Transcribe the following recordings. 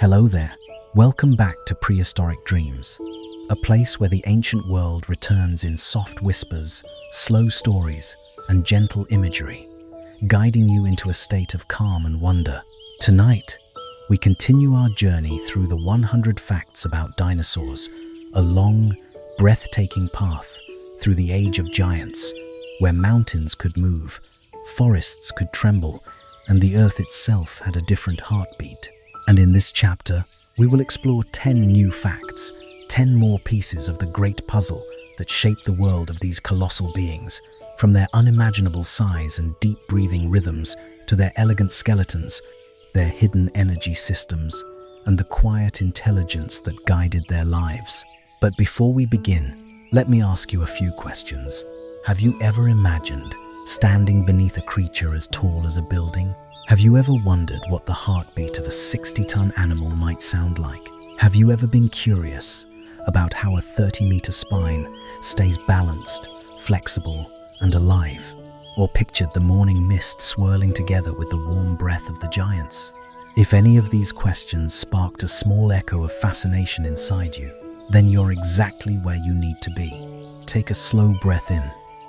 Hello there. Welcome back to Prehistoric Dreams, a place where the ancient world returns in soft whispers, slow stories, and gentle imagery, guiding you into a state of calm and wonder. Tonight, we continue our journey through the 100 facts about dinosaurs, a long, breathtaking path through the age of giants, where mountains could move, forests could tremble, and the earth itself had a different heartbeat. And in this chapter, we will explore 10 new facts, 10 more pieces of the great puzzle that shaped the world of these colossal beings, from their unimaginable size and deep breathing rhythms to their elegant skeletons, their hidden energy systems, and the quiet intelligence that guided their lives. But before we begin, let me ask you a few questions. Have you ever imagined standing beneath a creature as tall as a building? Have you ever wondered what the heartbeat of a 60-ton animal might sound like? Have you ever been curious about how a 30-meter spine stays balanced, flexible, and alive? Or pictured the morning mist swirling together with the warm breath of the giants? If any of these questions sparked a small echo of fascination inside you, then you're exactly where you need to be. Take a slow breath in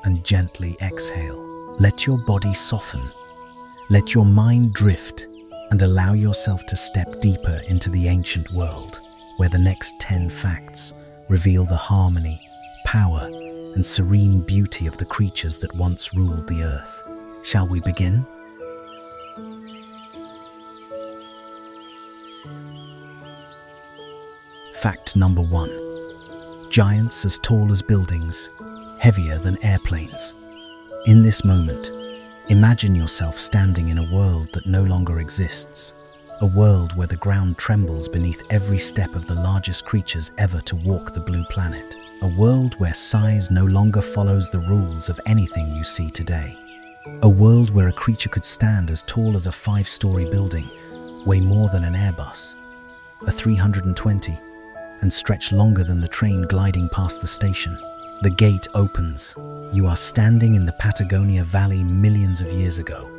and gently exhale. Let your body soften. Let your mind drift and allow yourself to step deeper into the ancient world, where the next 10 facts reveal the harmony, power, and serene beauty of the creatures that once ruled the earth. Shall we begin? Fact number 1. Giants as tall as buildings, heavier than airplanes. In this moment, imagine yourself standing in a world that no longer exists, a world where the ground trembles beneath every step of the largest creatures ever to walk the blue planet, a world where size no longer follows the rules of anything you see today, a world where a creature could stand as tall as a 5-story building, weigh more than an Airbus, a 320, and stretch longer than the train gliding past the station. The gate opens. You are standing in the Patagonia Valley millions of years ago.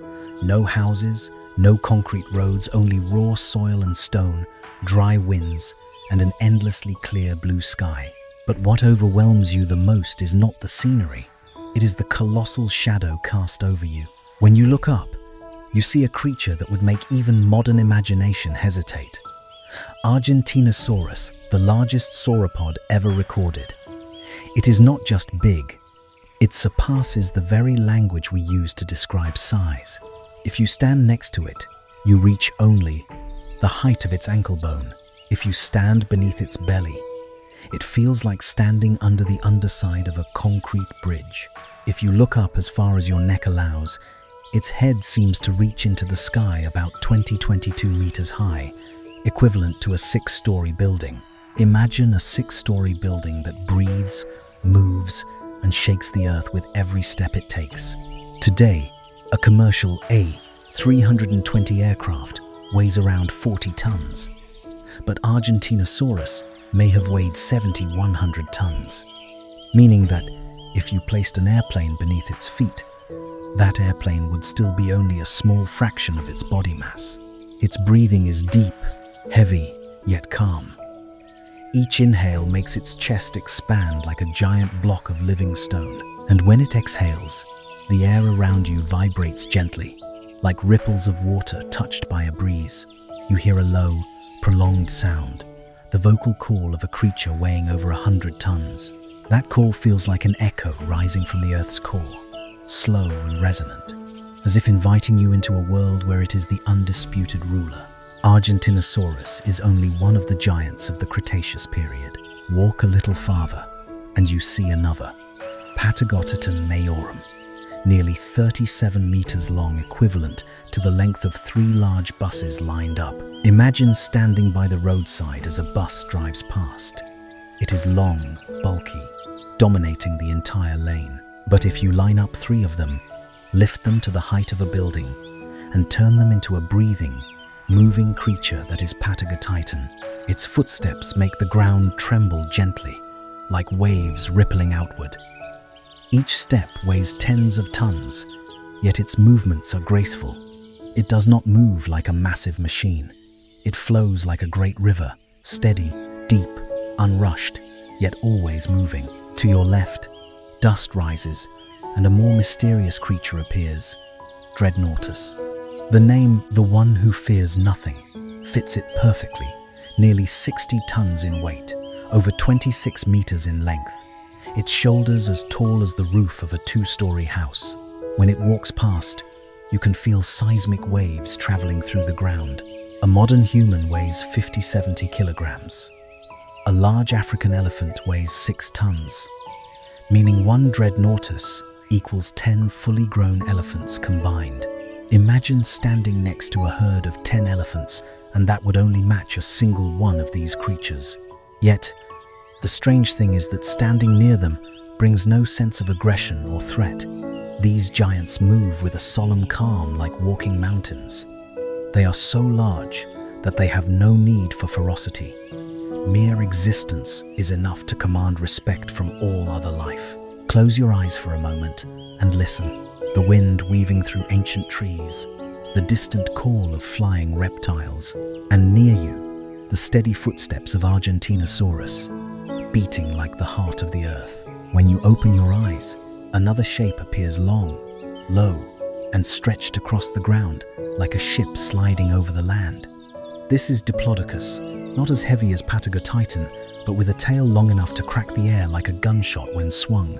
No houses, no concrete roads, only raw soil and stone, dry winds, and an endlessly clear blue sky. But what overwhelms you the most is not the scenery. It is the colossal shadow cast over you. When you look up, you see a creature that would make even modern imagination hesitate. Argentinosaurus, the largest sauropod ever recorded. It is not just big, it surpasses the very language we use to describe size. If you stand next to it, you reach only the height of its ankle bone. If you stand beneath its belly, it feels like standing under the underside of a concrete bridge. If you look up as far as your neck allows, its head seems to reach into the sky about 22 meters high, equivalent to a 6-story building. Imagine a 6-story building that breathes, moves, and shakes the earth with every step it takes. Today, a commercial A320 aircraft weighs around 40 tons, but Argentinosaurus may have weighed 7,100 tons, meaning that if you placed an airplane beneath its feet, that airplane would still be only a small fraction of its body mass. Its breathing is deep, heavy, yet calm. Each inhale makes its chest expand like a giant block of living stone, and when it exhales, the air around you vibrates gently, like ripples of water touched by a breeze. You hear a low, prolonged sound, the vocal call of a creature weighing over 100 tons. That call feels like an echo rising from the Earth's core, slow and resonant, as if inviting you into a world where it is the undisputed ruler. Argentinosaurus is only one of the giants of the Cretaceous period. Walk a little farther, and you see another, Patagotitan majorum, nearly 37 meters long, equivalent to the length of 3 large buses lined up. Imagine standing by the roadside as a bus drives past. It is long, bulky, dominating the entire lane. But if you line up 3 of them, lift them to the height of a building, and turn them into a breathing, moving creature that is Patagotitan, its footsteps make the ground tremble gently, like waves rippling outward. Each step weighs tens of tons, yet its movements are graceful. It does not move like a massive machine. It flows like a great river, steady, deep, unrushed, yet always moving. To your left, dust rises, and a more mysterious creature appears, Dreadnoughtus. The name, the one who fears nothing, fits it perfectly. Nearly 60 tons in weight, over 26 meters in length. Its shoulders as tall as the roof of a 2-story house. When it walks past, you can feel seismic waves traveling through the ground. A modern human weighs 50-70 kilograms. A large African elephant weighs 6 tons, meaning one Dreadnoughtus equals 10 fully grown elephants combined. Imagine standing next to a herd of 10 elephants, and that would only match a single one of these creatures. Yet, the strange thing is that standing near them brings no sense of aggression or threat. These giants move with a solemn calm like walking mountains. They are so large that they have no need for ferocity. Mere existence is enough to command respect from all other life. Close your eyes for a moment and listen. The wind weaving through ancient trees, the distant call of flying reptiles, and near you, the steady footsteps of Argentinosaurus, beating like the heart of the earth. When you open your eyes, another shape appears long, low, and stretched across the ground like a ship sliding over the land. This is Diplodocus, not as heavy as Patagotitan, but with a tail long enough to crack the air like a gunshot when swung.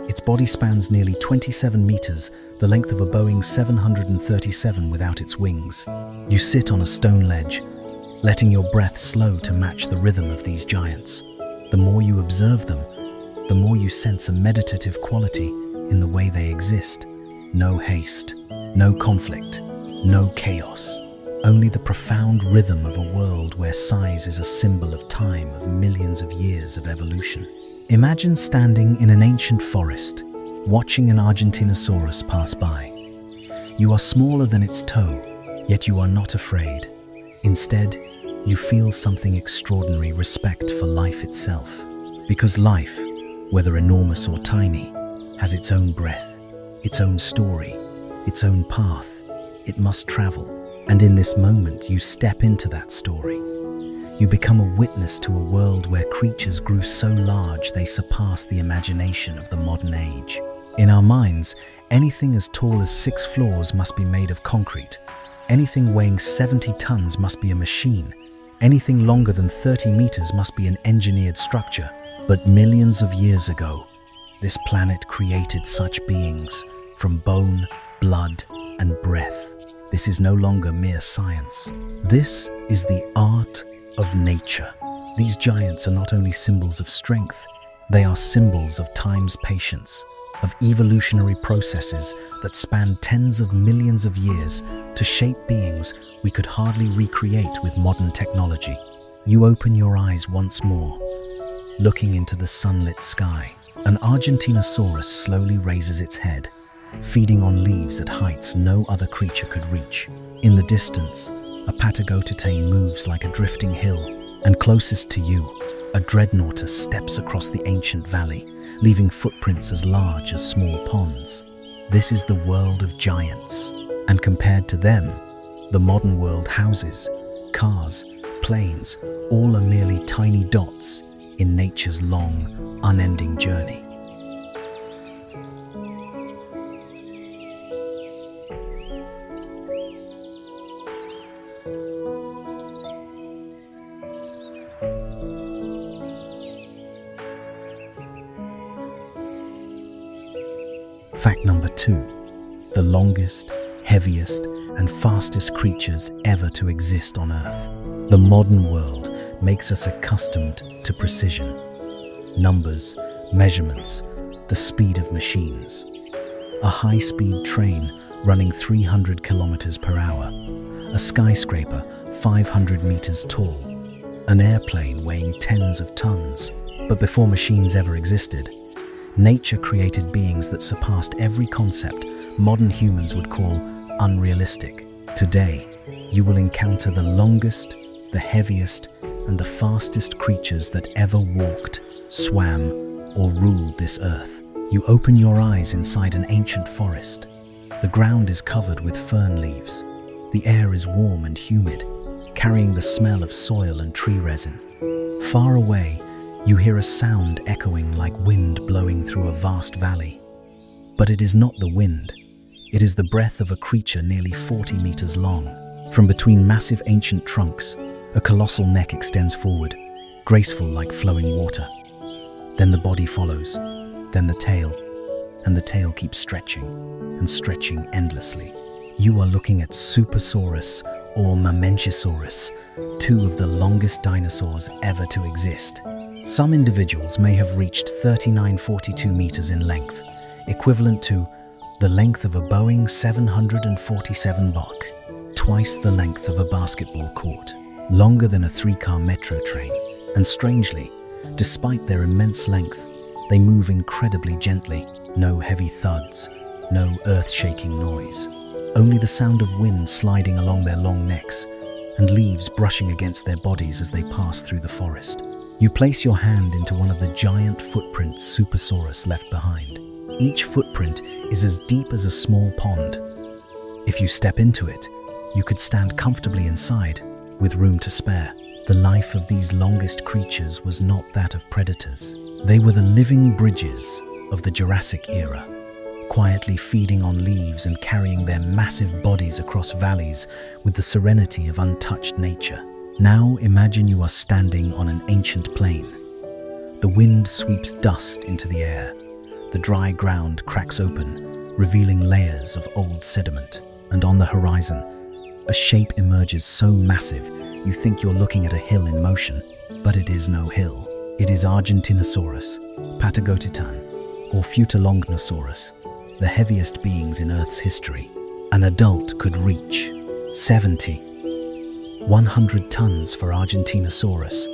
Its body spans nearly 27 meters, the length of a Boeing 737 without its wings. You sit on a stone ledge, letting your breath slow to match the rhythm of these giants. The more you observe them, the more you sense a meditative quality in the way they exist. No haste, no conflict, no chaos. Only the profound rhythm of a world where size is a symbol of time, of millions of years of evolution. Imagine standing in an ancient forest, watching an Argentinosaurus pass by. You are smaller than its toe, yet you are not afraid. Instead, you feel something extraordinary: respect for life itself. Because life, whether enormous or tiny, has its own breath, its own story, its own path. It must travel. And in this moment, you step into that story. You become a witness to a world where creatures grew so large they surpass the imagination of the modern age. In our minds, anything as tall as 6 floors must be made of concrete. Anything weighing 70 tons must be a machine. Anything longer than 30 meters must be an engineered structure. But millions of years ago, this planet created such beings from bone, blood, and breath. This is no longer mere science. This is the art of nature. These giants are not only symbols of strength, they are symbols of time's patience, of evolutionary processes that span tens of millions of years to shape beings we could hardly recreate with modern technology. You open your eyes once more, looking into the sunlit sky. An Argentinosaurus slowly raises its head, feeding on leaves at heights no other creature could reach. In the distance, a Patagotitan moves like a drifting hill, and closest to you, a Dreadnoughtus steps across the ancient valley, leaving footprints as large as small ponds. This is the world of giants, and compared to them, the modern world houses, cars, planes, all are merely tiny dots in nature's long, unending journey. Fact number 2. The longest, heaviest, and fastest creatures ever to exist on Earth. The modern world makes us accustomed to precision. Numbers, measurements, the speed of machines. A high-speed train running 300 kilometers per hour. A skyscraper 500 meters tall. An airplane weighing tens of tons. But before machines ever existed, nature created beings that surpassed every concept modern humans would call unrealistic. Today, you will encounter the longest, the heaviest, and the fastest creatures that ever walked, swam, or ruled this earth. You open your eyes inside an ancient forest. The ground is covered with fern leaves. The air is warm and humid, carrying the smell of soil and tree resin. Far away, you hear a sound echoing like wind blowing through a vast valley. But it is not the wind. It is the breath of a creature nearly 40 meters long. From between massive ancient trunks, a colossal neck extends forward, graceful like flowing water. Then the body follows, then the tail, and the tail keeps stretching and stretching endlessly. You are looking at Supersaurus or Mamenchisaurus, two of the longest dinosaurs ever to exist. Some individuals may have reached 39-42 meters in length, equivalent to the length of a Boeing 747 Bach, twice the length of a basketball court, longer than a 3-car metro train. And strangely, despite their immense length, they move incredibly gently. No heavy thuds, no earth-shaking noise. Only the sound of wind sliding along their long necks and leaves brushing against their bodies as they pass through the forest. You place your hand into one of the giant footprints Supersaurus left behind. Each footprint is as deep as a small pond. If you step into it, you could stand comfortably inside, with room to spare. The life of these longest creatures was not that of predators. They were the living bridges of the Jurassic era, quietly feeding on leaves and carrying their massive bodies across valleys with the serenity of untouched nature. Now imagine you are standing on an ancient plain. The wind sweeps dust into the air. The dry ground cracks open, revealing layers of old sediment. And on the horizon, a shape emerges so massive you think you're looking at a hill in motion, but it is no hill. It is Argentinosaurus, Patagotitan, or Futalognnosaurus, the heaviest beings in Earth's history. An adult could reach 100 tons for Argentinosaurus,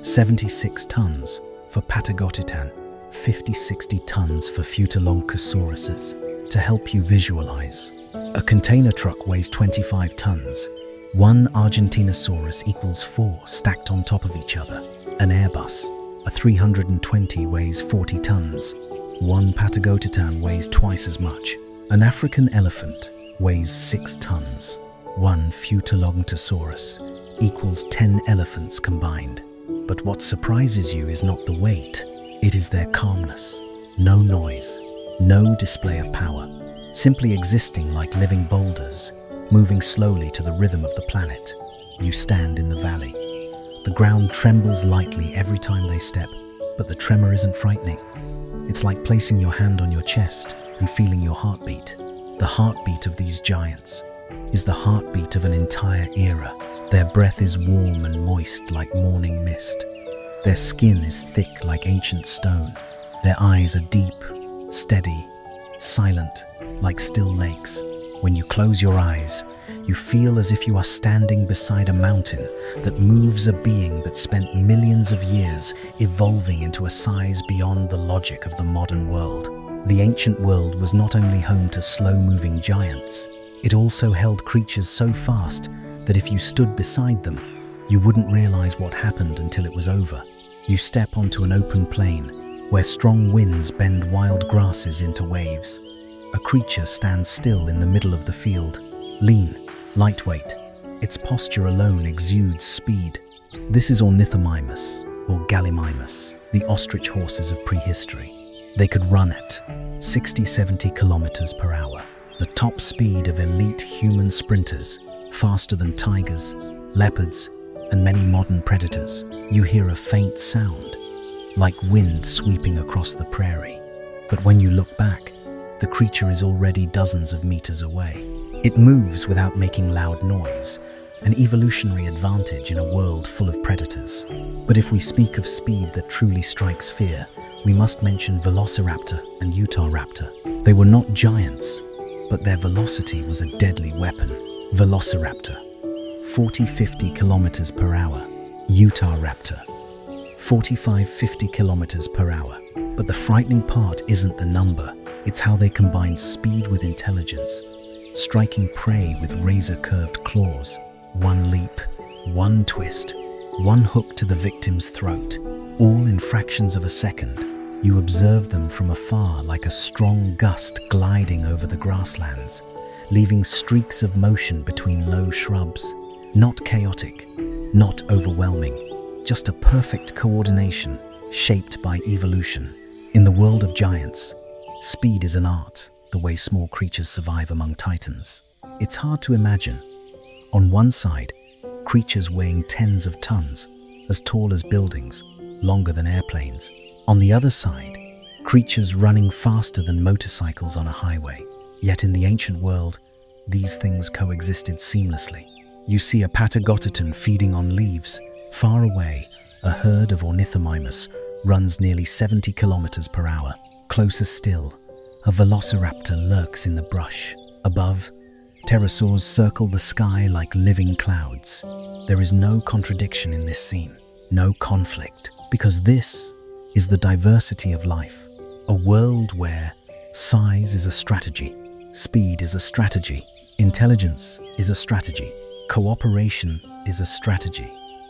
76 tons for Patagotitan, 60 tons for Futalognnosauruses. To help you visualize, a container truck weighs 25 tons. One Argentinosaurus equals 4 stacked on top of each other. An Airbus, a 320, weighs 40 tons. One Patagotitan weighs twice as much. An African elephant weighs 6 tons. One Futalognnosaurus equals 10 elephants combined. But what surprises you is not the weight, it is their calmness. No noise, no display of power, simply existing like living boulders, moving slowly to the rhythm of the planet. You stand in the valley. The ground trembles lightly every time they step, but the tremor isn't frightening. It's like placing your hand on your chest and feeling your heartbeat. The heartbeat of these giants is the heartbeat of an entire era. Their breath is warm and moist like morning mist. Their skin is thick like ancient stone. Their eyes are deep, steady, silent, like still lakes. When you close your eyes, you feel as if you are standing beside a mountain that moves a being that spent millions of years evolving into a size beyond the logic of the modern world. The ancient world was not only home to slow-moving giants, it also held creatures so fast that if you stood beside them, you wouldn't realize what happened until it was over. You step onto an open plain where strong winds bend wild grasses into waves. A creature stands still in the middle of the field, lean, lightweight. Its posture alone exudes speed. This is Ornithomimus, or Gallimimus, the ostrich horses of prehistory. They could run at 60-70 kilometers per hour, the top speed of elite human sprinters, faster than tigers, leopards, and many modern predators. You hear a faint sound, like wind sweeping across the prairie. But when you look back, the creature is already dozens of meters away. It moves without making loud noise, an evolutionary advantage in a world full of predators. But if we speak of speed that truly strikes fear, we must mention Velociraptor and Utahraptor. They were not giants, but their velocity was a deadly weapon. Velociraptor, 40-50 kilometers per hour. Utahraptor, 45-50 kilometers per hour. But the frightening part isn't the number, it's how they combined speed with intelligence, striking prey with razor-curved claws. One leap, one twist, one hook to the victim's throat, all in fractions of a second. You observe them from afar like a strong gust gliding over the grasslands, leaving streaks of motion between low shrubs. Not chaotic, not overwhelming, just a perfect coordination shaped by evolution. In the world of giants, speed is an art, the way small creatures survive among titans. It's hard to imagine. On one side, creatures weighing tens of tons, as tall as buildings, longer than airplanes. On the other side, creatures running faster than motorcycles on a highway. Yet in the ancient world, these things coexisted seamlessly. You see a patagotitan feeding on leaves. Far away, a herd of ornithomimus runs nearly 70 kilometers per hour. Closer still, a velociraptor lurks in the brush. Above, pterosaurs circle the sky like living clouds. There is no contradiction in this scene, no conflict, because this is the diversity of life. A world where size is a strategy, speed is a strategy, intelligence is a strategy, cooperation is a strategy.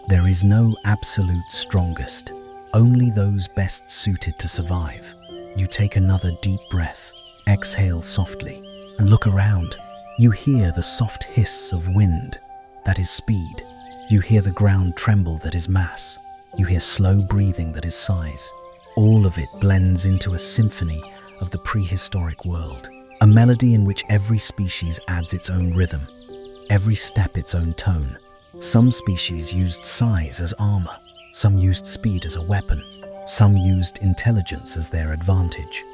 There is no absolute strongest, only those best suited to survive. You take another deep breath, exhale softly, and look around. You hear the soft hiss of wind, that is speed. You hear the ground tremble, that is mass. You hear slow breathing, that is size. All of it blends into a symphony of the prehistoric world, a melody in which every species adds its own rhythm, every step its own tone. Some species used size as armor, some used speed as a weapon, some used intelligence as their advantage.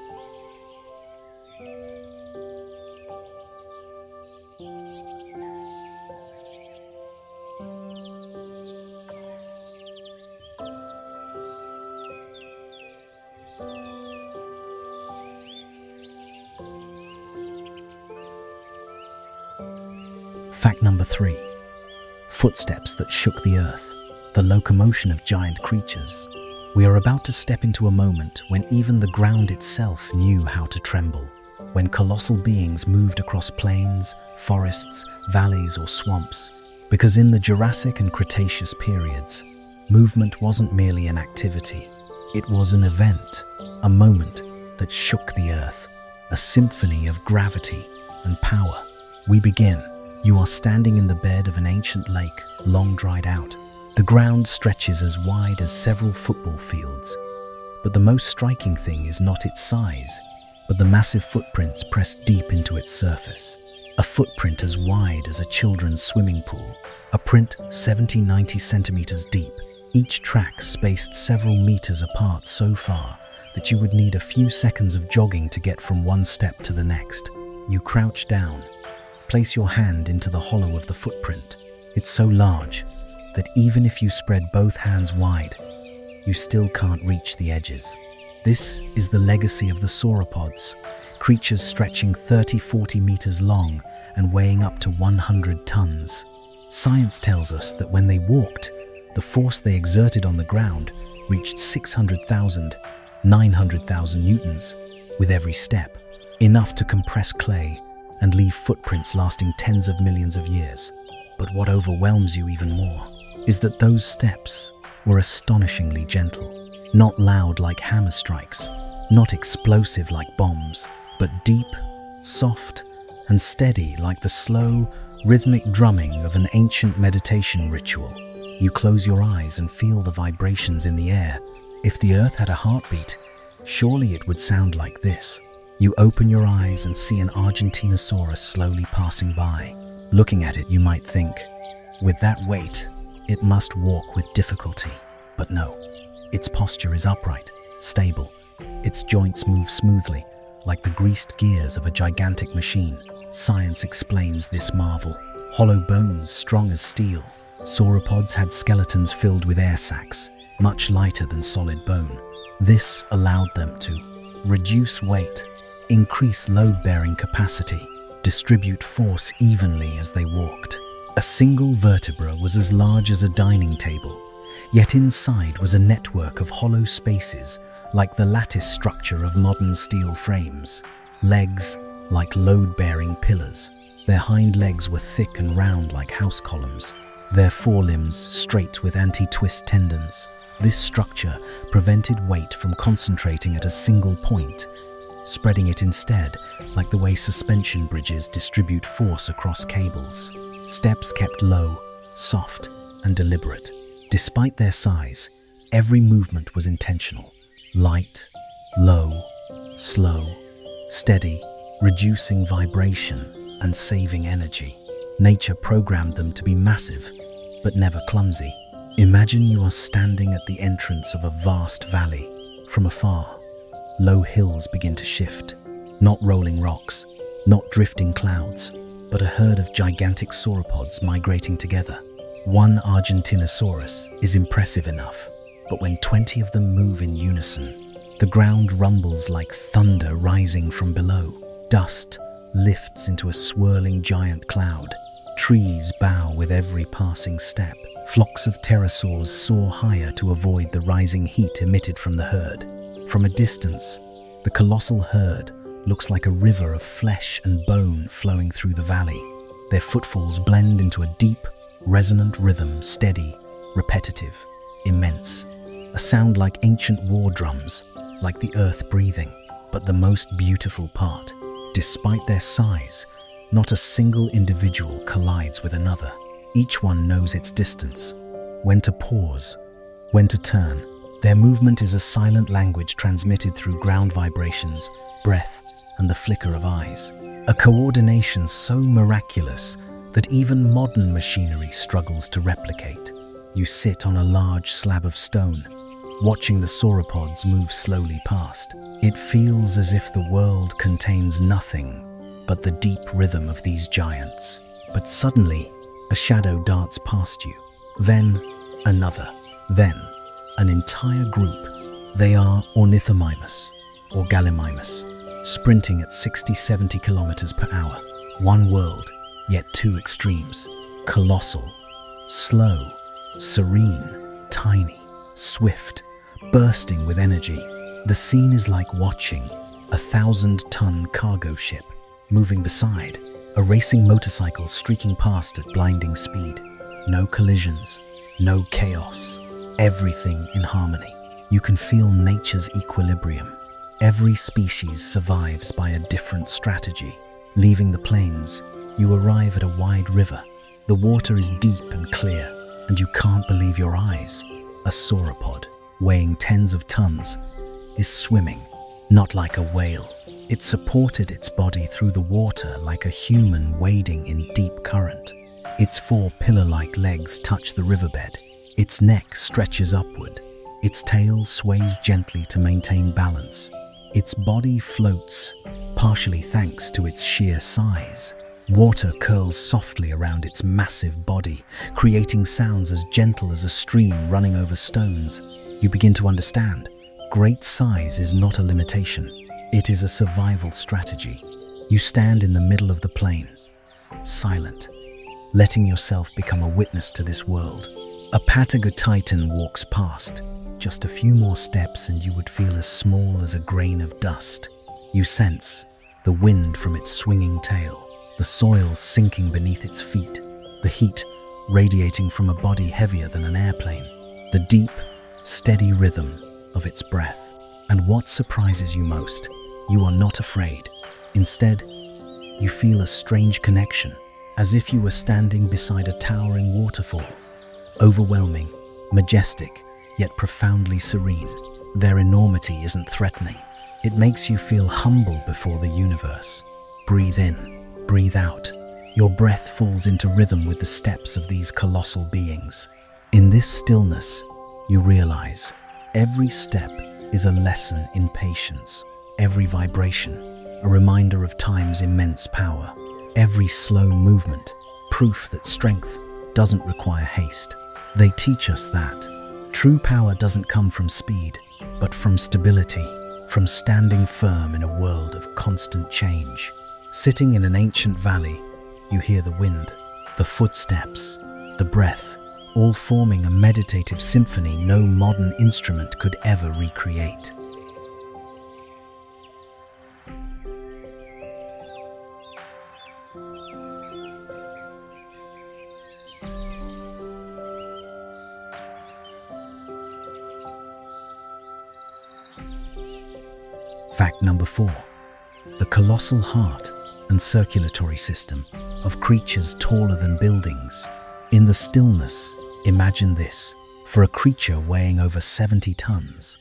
Fact number 3. Footsteps that shook the earth, the locomotion of giant creatures. We are about to step into a moment when even the ground itself knew how to tremble, when colossal beings moved across plains, forests, valleys, or swamps. Because in the Jurassic and Cretaceous periods, movement wasn't merely an activity, it was an event, a moment that shook the earth, a symphony of gravity and power. We begin. You are standing in the bed of an ancient lake, long dried out. The ground stretches as wide as several football fields. But the most striking thing is not its size, but the massive footprints pressed deep into its surface. A footprint as wide as a children's swimming pool. A print 70-90 centimeters deep. Each track spaced several meters apart so far that you would need a few seconds of jogging to get from one step to the next. You crouch down. Place your hand into the hollow of the footprint. It's so large that even if you spread both hands wide, you still can't reach the edges. This is the legacy of the sauropods, creatures stretching 30-40 meters long and weighing up to 100 tons. Science tells us that when they walked, the force they exerted on the ground reached 600,000, 900,000 newtons with every step, enough to compress clay and leave footprints lasting tens of millions of years. But what overwhelms you even more is that those steps were astonishingly gentle, not loud like hammer strikes, not explosive like bombs, but deep, soft, and steady like the slow, rhythmic drumming of an ancient meditation ritual. You close your eyes and feel the vibrations in the air. If the earth had a heartbeat, surely it would sound like this. You open your eyes and see an Argentinosaurus slowly passing by. Looking at it, you might think, with that weight, it must walk with difficulty. But no, its posture is upright, stable. Its joints move smoothly, like the greased gears of a gigantic machine. Science explains this marvel. Hollow bones strong as steel. Sauropods had skeletons filled with air sacs, much lighter than solid bone. This allowed them to reduce weight, increase load-bearing capacity, distribute force evenly as they walked. A single vertebra was as large as a dining table, yet inside was a network of hollow spaces like the lattice structure of modern steel frames. Legs like load-bearing pillars. Their hind legs were thick and round like house columns, their forelimbs straight with anti-twist tendons. This structure prevented weight from concentrating at a single point, spreading it instead like the way suspension bridges distribute force across cables. Steps kept low, soft, and deliberate. Despite their size, every movement was intentional. Light, low, slow, steady, reducing vibration and saving energy. Nature programmed them to be massive, but never clumsy. Imagine you are standing at the entrance of a vast valley. From afar, low hills begin to shift. Not rolling rocks, not drifting clouds, but a herd of gigantic sauropods migrating together. One Argentinosaurus is impressive enough, but when 20 of them move in unison, the ground rumbles like thunder rising from below. Dust lifts into a swirling giant cloud. Trees bow with every passing step. Flocks of pterosaurs soar higher to avoid the rising heat emitted from the herd. From a distance, the colossal herd looks like a river of flesh and bone flowing through the valley. Their footfalls blend into a deep, resonant rhythm, steady, repetitive, immense. A sound like ancient war drums, like the earth breathing. But the most beautiful part, despite their size, not a single individual collides with another. Each one knows its distance, when to pause, when to turn. Their movement is a silent language transmitted through ground vibrations, breath, and the flicker of eyes. A coordination so miraculous that even modern machinery struggles to replicate. You sit on a large slab of stone, watching the sauropods move slowly past. It feels as if the world contains nothing but the deep rhythm of these giants. But suddenly, a shadow darts past you. Then, another. Then, an entire group. They are Ornithomimus, or Gallimimus, sprinting at 60-70 kilometers per hour. One world, yet two extremes. Colossal, slow, serene, tiny, swift, bursting with energy. The scene is like watching a 1,000-ton cargo ship moving beside a racing motorcycle streaking past at blinding speed. No collisions, no chaos, everything in harmony. You can feel nature's equilibrium. Every species survives by a different strategy. Leaving the plains, you arrive at a wide river. The water is deep and clear, and you can't believe your eyes. A sauropod, weighing tens of tons, is swimming, not like a whale. It supported its body through the water like a human wading in deep current. Its four pillar-like legs touch the riverbed. Its neck stretches upward. Its tail sways gently to maintain balance. Its body floats, partially thanks to its sheer size. Water curls softly around its massive body, creating sounds as gentle as a stream running over stones. You begin to understand. Great size is not a limitation. It is a survival strategy. You stand in the middle of the plain, silent, letting yourself become a witness to this world. A Patagotitan walks past. Just a few more steps and you would feel as small as a grain of dust. You sense the wind from its swinging tail, the soil sinking beneath its feet, the heat radiating from a body heavier than an airplane, the deep, steady rhythm of its breath. And what surprises you most? You are not afraid. Instead, you feel a strange connection, as if you were standing beside a towering waterfall. Overwhelming, majestic, yet profoundly serene. Their enormity isn't threatening. It makes you feel humble before the universe. Breathe in, breathe out. Your breath falls into rhythm with the steps of these colossal beings. In this stillness, you realize every step is a lesson in patience. Every vibration, a reminder of time's immense power. Every slow movement, proof that strength doesn't require haste. They teach us that true power doesn't come from speed, but from stability, from standing firm in a world of constant change. Sitting in an ancient valley, you hear the wind, the footsteps, the breath, all forming a meditative symphony no modern instrument could ever recreate. Fact number 4. The colossal heart and circulatory system of creatures taller than buildings In the stillness, imagine this. For a creature weighing over 70 tons,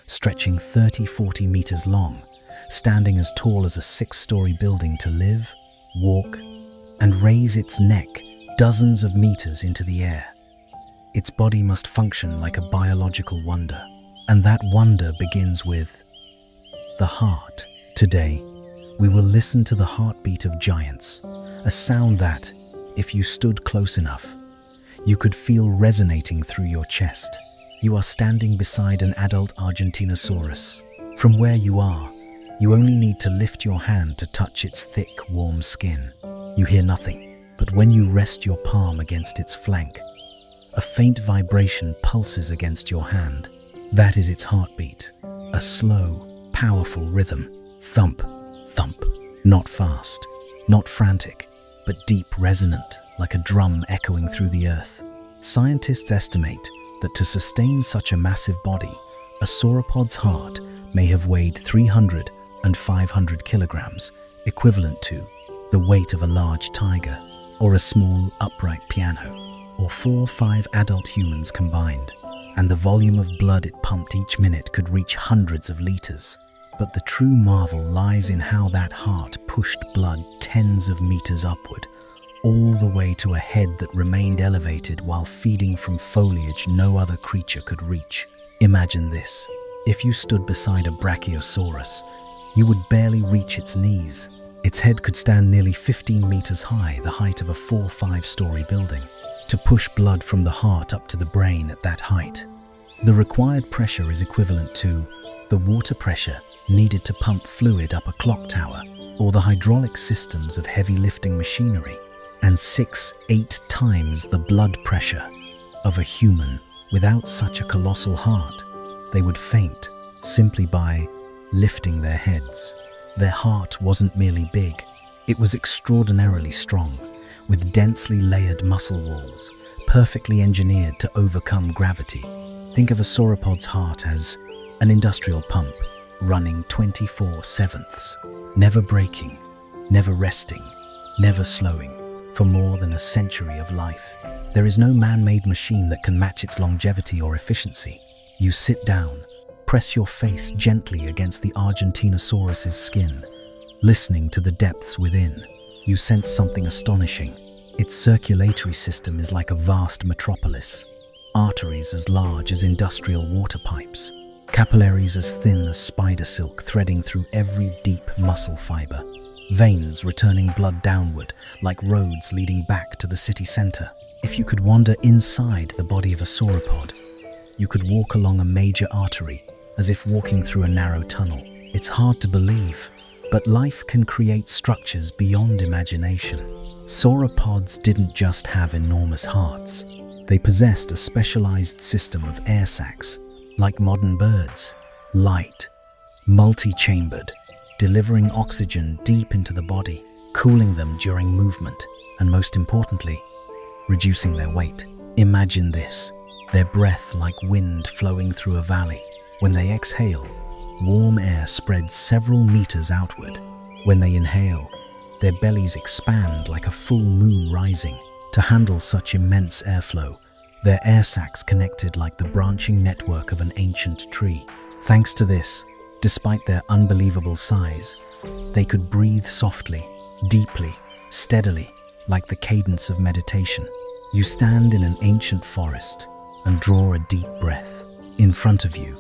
stretching 30-40 meters long, standing as tall as a 6-story building to live, walk, and raise its neck dozens of meters into the air. Its body must function like a biological wonder, and that wonder begins with the heart. Today, we will listen to the heartbeat of giants, a sound that, if you stood close enough, you could feel resonating through your chest. You are standing beside an adult Argentinosaurus. From where you are, you only need to lift your hand to touch its thick, warm skin. You hear nothing, but when you rest your palm against its flank, a faint vibration pulses against your hand. That is its heartbeat, a slow, powerful rhythm. Thump, thump, not fast, not frantic, but deep, resonant, like a drum echoing through the earth. Scientists estimate that to sustain such a massive body, a sauropod's heart may have weighed 300 and 500 kilograms, equivalent to the weight of a large tiger, or a small upright piano, or 4 or 5 adult humans combined. And the volume of blood it pumped each minute could reach hundreds of liters. But the true marvel lies in how that heart pushed blood tens of meters upward, all the way to a head that remained elevated while feeding from foliage no other creature could reach. Imagine this. If you stood beside a brachiosaurus, you would barely reach its knees. Its head could stand nearly 15 meters high, the height of a 4 or 5-story building. To push blood from the heart up to the brain at that height, the required pressure is equivalent to the water pressure needed to pump fluid up a clock tower, or the hydraulic systems of heavy lifting machinery, and 6-8 times the blood pressure of a human. Without such a colossal heart, they would faint simply by lifting their heads. Their heart wasn't merely big, it was extraordinarily strong, with densely layered muscle walls, perfectly engineered to overcome gravity. Think of a sauropod's heart as an industrial pump, running 24/7, never breaking, never resting, never slowing, for more than a century of life. There is no man-made machine that can match its longevity or efficiency. You sit down, press your face gently against the Argentinosaurus's skin, listening to the depths within. You sense something astonishing. Its circulatory system is like a vast metropolis. Arteries as large as industrial water pipes. Capillaries as thin as spider silk threading through every deep muscle fiber. Veins returning blood downward like roads leading back to the city center. If you could wander inside the body of a sauropod, you could walk along a major artery as if walking through a narrow tunnel. It's hard to believe, but life can create structures beyond imagination. Sauropods didn't just have enormous hearts. They possessed a specialized system of air sacs, like modern birds, light, multi-chambered, delivering oxygen deep into the body, cooling them during movement, and most importantly, reducing their weight. Imagine this, their breath like wind flowing through a valley. When they exhale, warm air spreads several meters outward. When they inhale, their bellies expand like a full moon rising. To handle such immense airflow, their air sacs connected like the branching network of an ancient tree. Thanks to this, despite their unbelievable size, they could breathe softly, deeply, steadily, like the cadence of meditation. You stand in an ancient forest and draw a deep breath. In front of you,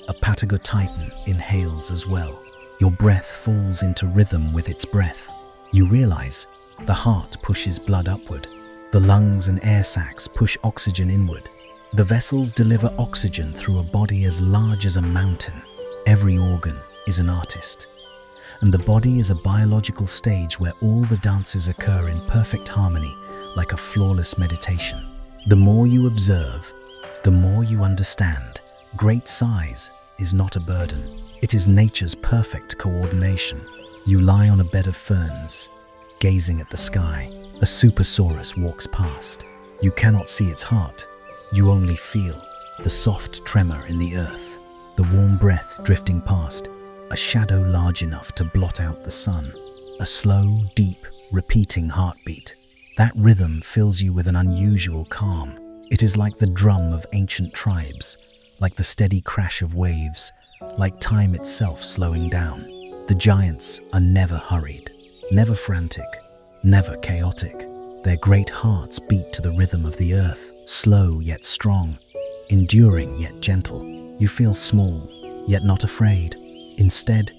a patagotitan inhales as well. Your breath falls into rhythm with its breath. You realize the heart pushes blood upward. The lungs and air sacs push oxygen inward. The vessels deliver oxygen through a body as large as a mountain. Every organ is an artist. And the body is a biological stage where all the dances occur in perfect harmony, like a flawless meditation. The more you observe, the more you understand. Great size is not a burden. It is nature's perfect coordination. You lie on a bed of ferns, gazing at the sky. A supersaurus walks past. You cannot see its heart. You only feel the soft tremor in the earth, the warm breath drifting past, a shadow large enough to blot out the sun, a slow, deep, repeating heartbeat. That rhythm fills you with an unusual calm. It is like the drum of ancient tribes, like the steady crash of waves, like time itself slowing down. The giants are never hurried, never frantic, never chaotic. Their great hearts beat to the rhythm of the earth, slow yet strong, enduring yet gentle. You feel small, yet not afraid. Instead,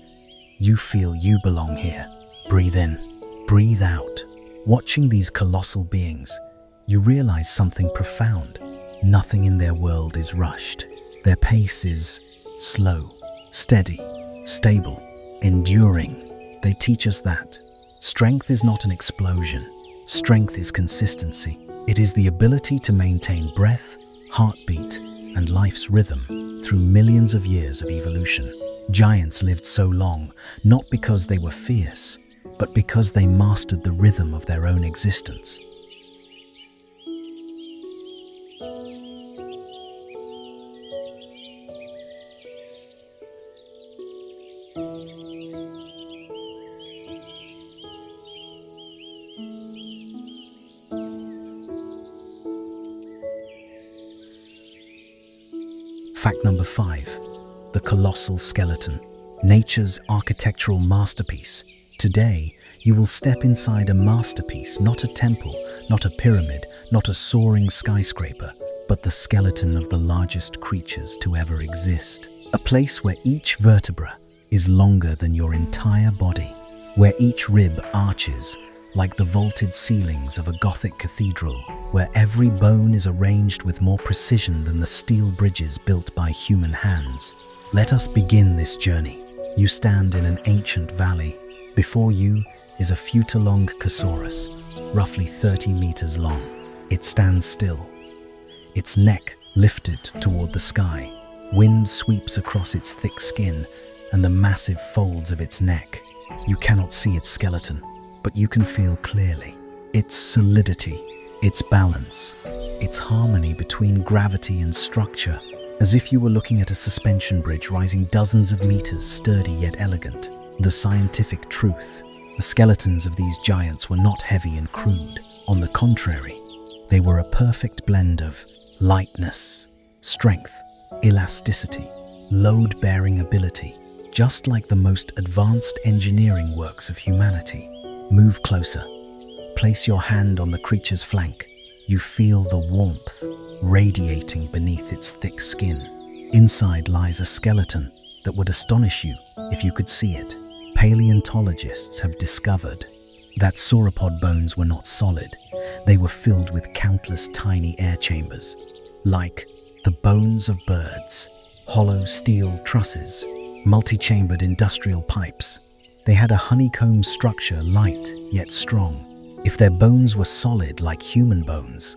you feel you belong here. Breathe in, breathe out. Watching these colossal beings, you realize something profound. Nothing in their world is rushed. Their pace is slow, steady, stable, enduring. They teach us that strength is not an explosion. Strength is consistency. It is the ability to maintain breath, heartbeat, and life's rhythm through millions of years of evolution. Giants lived so long, not because they were fierce, but because they mastered the rhythm of their own existence. Fact number 5. The colossal skeleton, nature's architectural masterpiece. Today, you will step inside a masterpiece, not a temple, not a pyramid, not a soaring skyscraper, but the skeleton of the largest creatures to ever exist. A place where each vertebra is longer than your entire body, where each rib arches like the vaulted ceilings of a Gothic cathedral, where every bone is arranged with more precision than the steel bridges built by human hands. Let us begin this journey. You stand in an ancient valley. Before you is a Futulongosaurus, roughly 30 meters long. It stands still, its neck lifted toward the sky. Wind sweeps across its thick skin and the massive folds of its neck. You cannot see its skeleton, but you can feel clearly its solidity, its balance, its harmony between gravity and structure, as if you were looking at a suspension bridge rising dozens of meters, sturdy yet elegant. The scientific truth: the skeletons of these giants were not heavy and crude. On the contrary, they were a perfect blend of lightness, strength, elasticity, load-bearing ability, just like the most advanced engineering works of humanity. Move closer. Place your hand on the creature's flank. You feel the warmth radiating beneath its thick skin. Inside lies a skeleton that would astonish you if you could see it. Paleontologists have discovered that sauropod bones were not solid. They were filled with countless tiny air chambers, like the bones of birds, hollow steel trusses, multi-chambered industrial pipes. They had a honeycomb structure, light yet strong. If their bones were solid like human bones,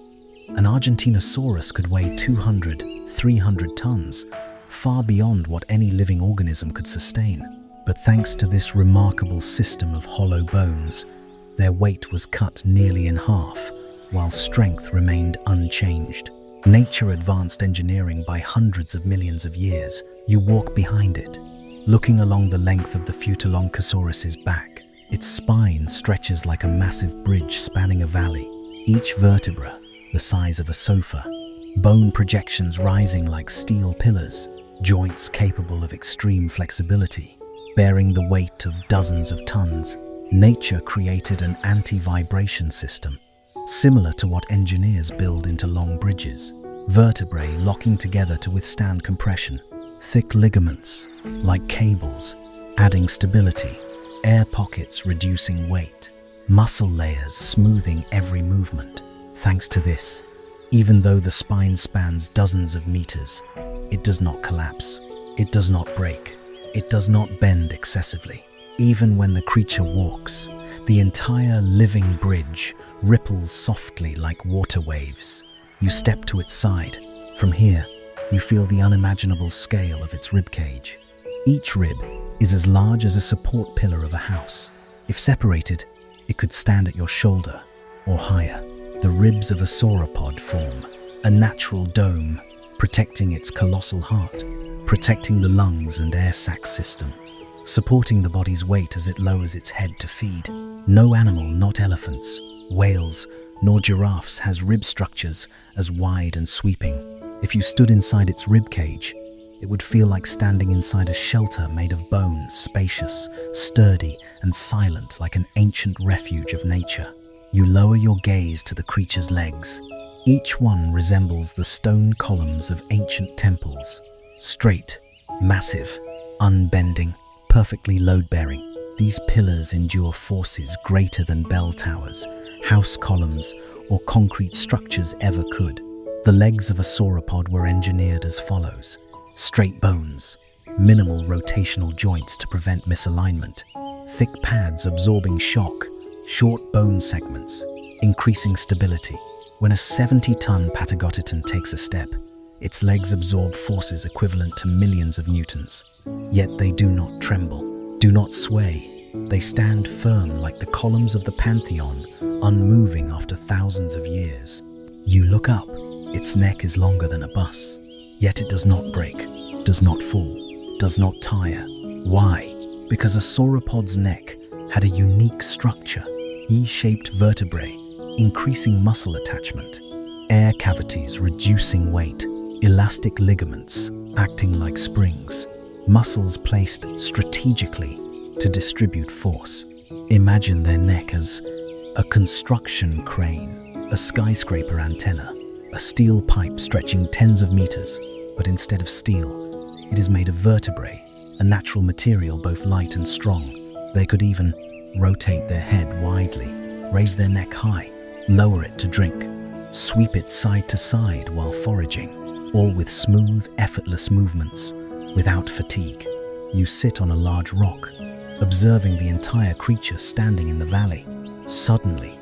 an Argentinosaurus could weigh 200, 300 tons, far beyond what any living organism could sustain. But thanks to this remarkable system of hollow bones, their weight was cut nearly in half, while strength remained unchanged. Nature advanced engineering by hundreds of millions of years. You walk behind it, looking along the length of the Futulongosaurus's back. Its spine stretches like a massive bridge spanning a valley, each vertebra the size of a sofa, bone projections rising like steel pillars, joints capable of extreme flexibility, bearing the weight of dozens of tons. Nature created an anti-vibration system, similar to what engineers build into long bridges. Vertebrae locking together to withstand compression, thick ligaments, like cables, adding stability, air pockets reducing weight, muscle layers smoothing every movement. Thanks to this, even though the spine spans dozens of meters, it does not collapse, it does not break, it does not bend excessively. Even when the creature walks, the entire living bridge ripples softly like water waves. You step to its side. From here, you feel the unimaginable scale of its ribcage. Each rib is as large as a support pillar of a house. If separated, it could stand at your shoulder or higher. The ribs of a sauropod form a natural dome, protecting its colossal heart, protecting the lungs and air sac system, supporting the body's weight as it lowers its head to feed. No animal, not elephants, whales, nor giraffes has rib structures as wide and sweeping. If you stood inside its rib cage, it would feel like standing inside a shelter made of bones, spacious, sturdy, and silent like an ancient refuge of nature. You lower your gaze to the creature's legs. Each one resembles the stone columns of ancient temples. Straight, massive, unbending, perfectly load-bearing. These pillars endure forces greater than bell towers, house columns, or concrete structures ever could. The legs of a sauropod were engineered as follows: straight bones, minimal rotational joints to prevent misalignment, thick pads absorbing shock, short bone segments, increasing stability. When a 70-ton Patagotitan takes a step, its legs absorb forces equivalent to millions of newtons. Yet they do not tremble, do not sway. They stand firm like the columns of the Pantheon, unmoving after thousands of years. You look up. Its neck is longer than a bus, yet it does not break, does not fall, does not tire. Why? Because a sauropod's neck had a unique structure: E-shaped vertebrae, increasing muscle attachment, air cavities reducing weight, elastic ligaments acting like springs, muscles placed strategically to distribute force. Imagine their neck as a construction crane, a skyscraper antenna, a steel pipe stretching tens of meters, but instead of steel, it is made of vertebrae, a natural material both light and strong. They could even rotate their head widely, raise their neck high, lower it to drink, sweep it side to side while foraging, all with smooth, effortless movements, without fatigue. You sit on a large rock, observing the entire creature standing in the valley. Suddenly,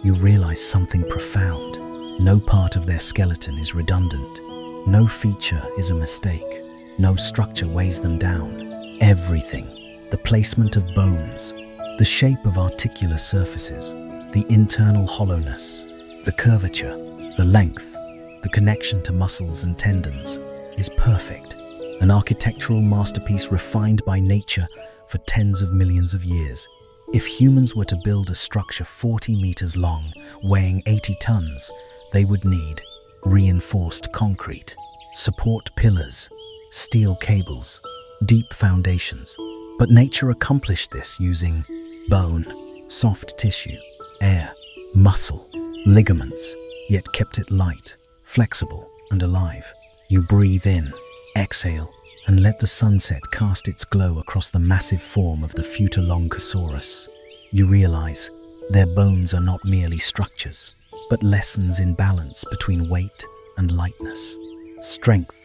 you realize something profound. No part of their skeleton is redundant. No feature is a mistake. No structure weighs them down. Everything, the placement of bones, the shape of articular surfaces, the internal hollowness, the curvature, the length, the connection to muscles and tendons, is perfect. An architectural masterpiece refined by nature for tens of millions of years. If humans were to build a structure 40 meters long, weighing 80 tons, they would need reinforced concrete, support pillars, steel cables, deep foundations. But nature accomplished this using bone, soft tissue, air, muscle, ligaments, yet kept it light, flexible, and alive. You breathe in, exhale, and let the sunset cast its glow across the massive form of the Futulongosaurus. You realize their bones are not merely structures, but lessons in balance between weight and lightness, strength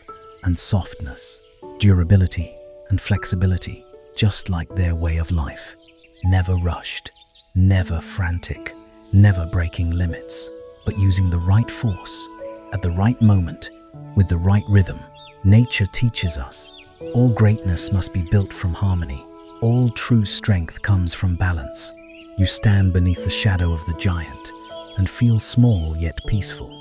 and softness, durability and flexibility, just like their way of life. Never rushed, never frantic, never breaking limits, but using the right force, at the right moment, with the right rhythm. Nature teaches us, all greatness must be built from harmony. All true strength comes from balance. You stand beneath the shadow of the giant and feel small yet peaceful.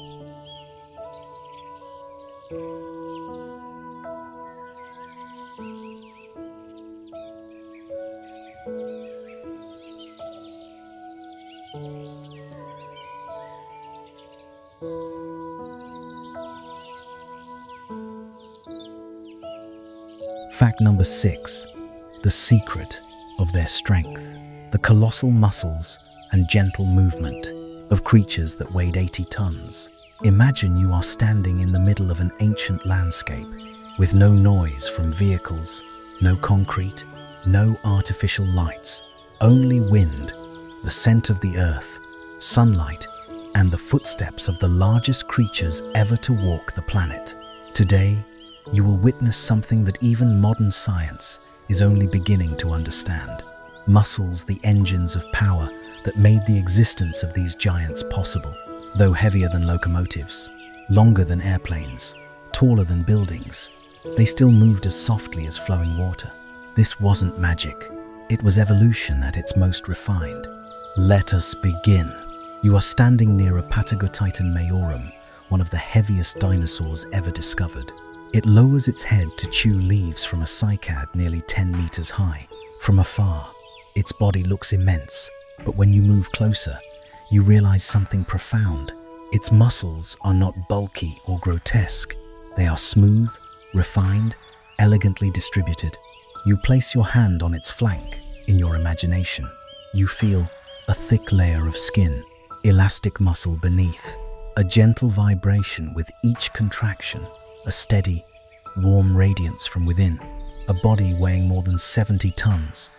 Fact number 6, the secret of their strength. The colossal muscles and gentle movement of creatures that weighed 80 tons. Imagine you are standing in the middle of an ancient landscape with no noise from vehicles, no concrete, no artificial lights, only wind, the scent of the earth, sunlight, and the footsteps of the largest creatures ever to walk the planet. Today, you will witness something that even modern science is only beginning to understand. Muscles, the engines of power that made the existence of these giants possible. Though heavier than locomotives, longer than airplanes, taller than buildings, they still moved as softly as flowing water. This wasn't magic. It was evolution at its most refined. Let us begin. You are standing near a Patagotitan majorum, one of the heaviest dinosaurs ever discovered. It lowers its head to chew leaves from a cycad nearly 10 meters high. From afar, its body looks immense, but when you move closer, you realize something profound. Its muscles are not bulky or grotesque. They are smooth, refined, elegantly distributed. You place your hand on its flank in your imagination. You feel a thick layer of skin, elastic muscle beneath, a gentle vibration with each contraction, a steady, warm radiance from within, a body weighing more than 70 tons,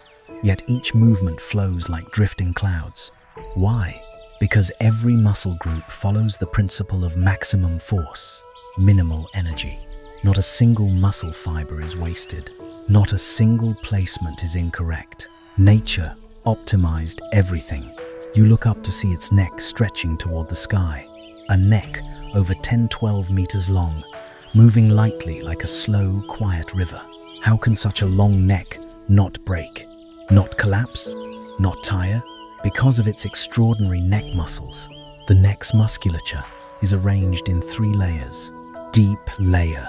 yet each movement flows like drifting clouds. Why? Because every muscle group follows the principle of maximum force, minimal energy. Not a single muscle fiber is wasted. Not a single placement is incorrect. Nature optimized everything. You look up to see its neck stretching toward the sky, a neck over 10-12 meters long, moving lightly like a slow, quiet river. How can such a long neck not break, not collapse, not tire? Because of its extraordinary neck muscles. The neck's musculature is arranged in 3 layers. Deep layer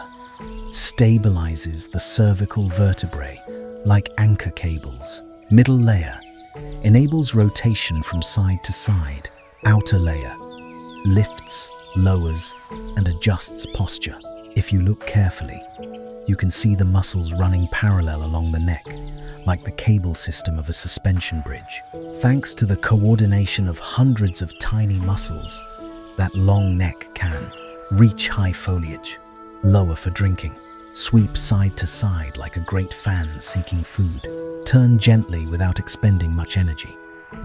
stabilizes the cervical vertebrae like anchor cables. Middle layer enables rotation from side to side. Outer layer lifts, lowers, and adjusts posture. If you look carefully, you can see the muscles running parallel along the neck, like the cable system of a suspension bridge. Thanks to the coordination of hundreds of tiny muscles, that long neck can reach high foliage, lower for drinking, sweep side to side like a great fan seeking food, turn gently without expending much energy.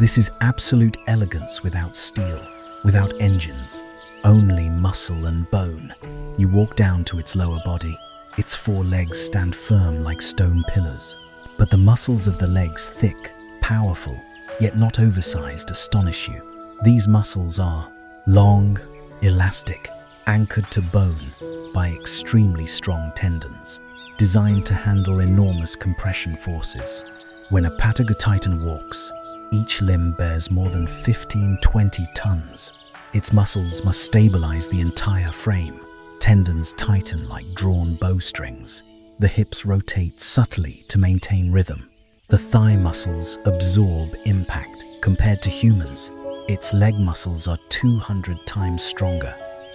This is absolute elegance without steel, without engines, only muscle and bone. You walk down to its lower body. Its 4 legs stand firm like stone pillars. But the muscles of the legs, thick, powerful, yet not oversized, astonish you. These muscles are long, elastic, anchored to bone by extremely strong tendons, designed to handle enormous compression forces. When a patagotitan walks, each limb bears more than 15-20 tons. Its muscles must stabilize the entire frame. Tendons tighten like drawn bowstrings. The hips rotate subtly to maintain rhythm. The thigh muscles absorb impact. Compared to humans, its leg muscles are 200 times stronger.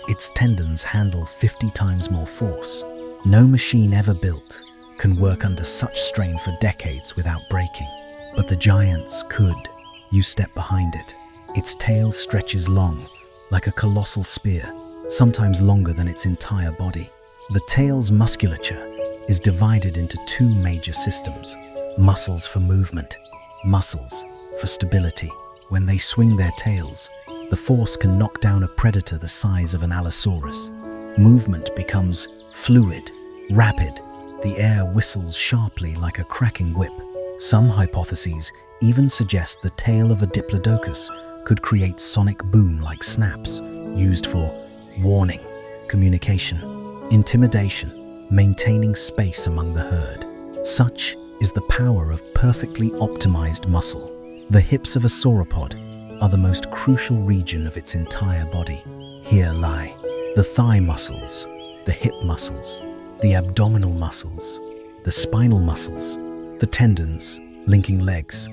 Its tendons handle 50 times more force. No machine ever built can work under such strain for decades without breaking. But the giant's could. You step behind it. Its tail stretches long, like a colossal spear, sometimes longer than its entire body. The tail's musculature is divided into 2 major systems: muscles for movement, muscles for stability. When they swing their tails, the force can knock down a predator the size of an Allosaurus. Movement becomes fluid, rapid. The air whistles sharply like a cracking whip. Some hypotheses even suggest the tail of a diplodocus could create sonic boom like snaps, used for warning, communication, intimidation, maintaining space among the herd. Such is the power of perfectly optimized muscle. The hips of a sauropod are the most crucial region of its entire body. Here lie the thigh muscles, the hip muscles, the abdominal muscles, the spinal muscles, the tendons linking legs,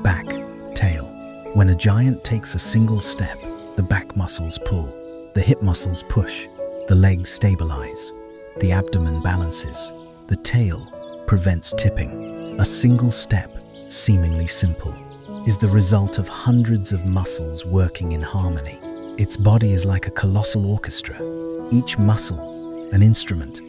back, tail. When a giant takes a single step, the back muscles pull, the hip muscles push, the legs stabilize, the abdomen balances, the tail prevents tipping. A single step, seemingly simple, is the result of hundreds of muscles working in harmony. Its body is like a colossal orchestra, each muscle an instrument,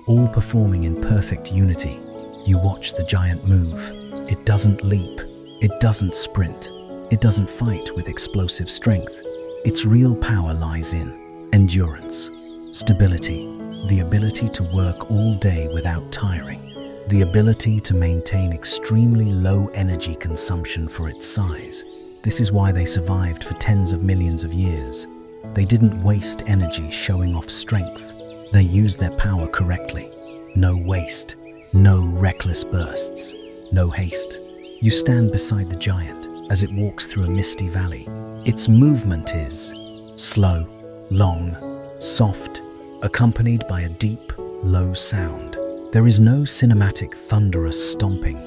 all performing in perfect unity. You watch the giant move. It doesn't leap, it doesn't sprint, it doesn't fight with explosive strength. Its real power lies in endurance, stability, the ability to work all day without tiring, the ability to maintain extremely low energy consumption for its size. This is why they survived for tens of millions of years. They didn't waste energy showing off strength. They used their power correctly. No waste, no reckless bursts, no haste. You stand beside the giant as it walks through a misty valley. Its movement is slow, long, soft, accompanied by a deep, low sound. There is no cinematic, thunderous stomping.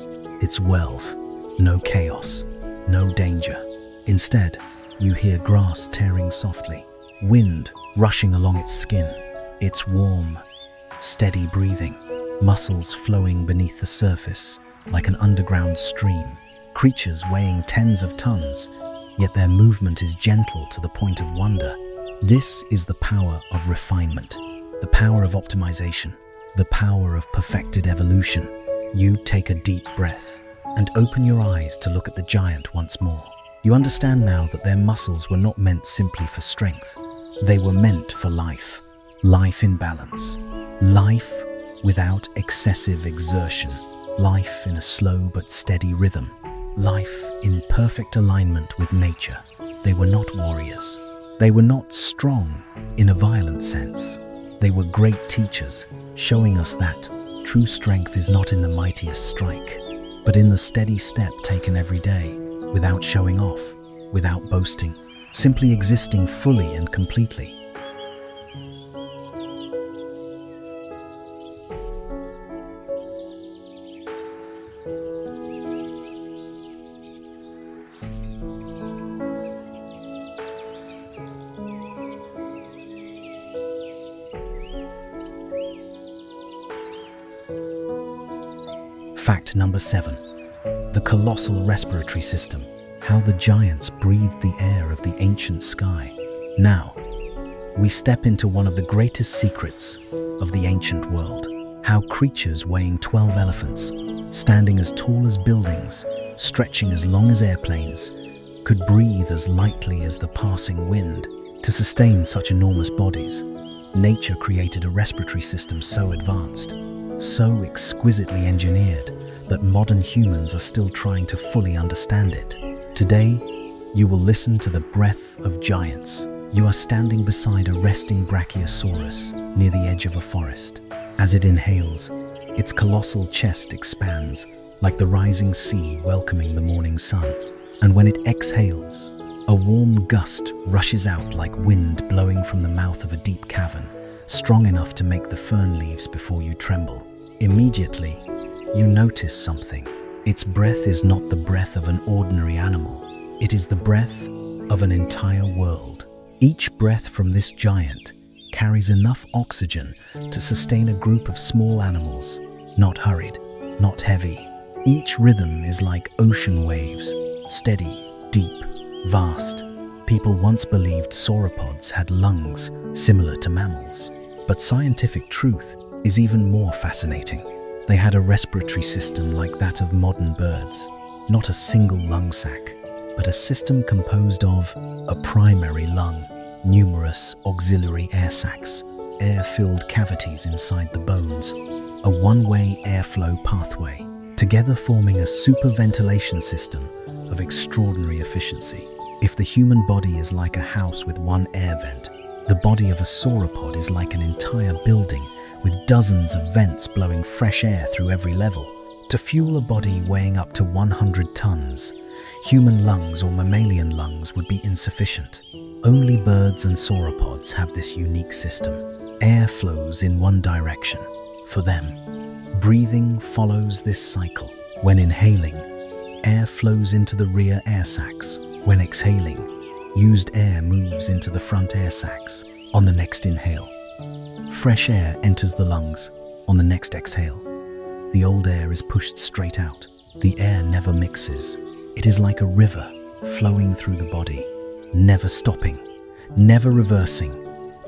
It's wealth, no chaos, no danger. Instead, You hear grass tearing softly, wind rushing along its skin. It's warm, steady breathing, muscles flowing beneath the surface like an underground stream. Creatures weighing tens of tons, yet their movement is gentle to the point of wonder. This is the power of refinement, the power of optimization, the power of perfected evolution. You take a deep breath and open your eyes to look at the giant once more. You understand now that their muscles were not meant simply for strength. They were meant for life. Life in balance. Life without excessive exertion. Life in a slow but steady rhythm. Life in perfect alignment with nature. They were not warriors. They were not strong in a violent sense. They were great teachers, showing us that true strength is not in the mightiest strike, but in the steady step taken every day, without showing off, without boasting, simply existing fully and completely. Fact number 7. The colossal respiratory system. How the giants breathed the air of the ancient sky. Now, we step into one of the greatest secrets of the ancient world. How creatures weighing 12 elephants, standing as tall as buildings, stretching as long as airplanes, could breathe as lightly as the passing wind. To sustain such enormous bodies, nature created a respiratory system so advanced, so exquisitely engineered, that modern humans are still trying to fully understand it. Today, you will listen to the breath of giants. You are standing beside a resting brachiosaurus near the edge of a forest. As it inhales, its colossal chest expands like the rising sea welcoming the morning sun. And when it exhales, a warm gust rushes out like wind blowing from the mouth of a deep cavern, strong enough to make the fern leaves before you tremble. Immediately, you notice something. Its breath is not the breath of an ordinary animal. It is the breath of an entire world. Each breath from this giant carries enough oxygen to sustain a group of small animals, not hurried, not heavy. Each rhythm is like ocean waves, steady, deep, vast. People once believed sauropods had lungs similar to mammals, but scientific truth is even more fascinating. They had a respiratory system like that of modern birds, not a single lung sac, but a system composed of a primary lung, numerous auxiliary air sacs, air-filled cavities inside the bones, a one-way airflow pathway, together forming a superventilation system of extraordinary efficiency. If the human body is like a house with one air vent, the body of a sauropod is like an entire building with dozens of vents blowing fresh air through every level. To fuel a body weighing up to 100 tons, human lungs or mammalian lungs would be insufficient. Only birds and sauropods have this unique system. Air flows in one direction. For them, breathing follows this cycle. When inhaling, air flows into the rear air sacs. When exhaling, used air moves into the front air sacs. On the next inhale, fresh air enters the lungs. On the next exhale, the old air is pushed straight out. The air never mixes. It is like a river flowing through the body, never stopping, never reversing,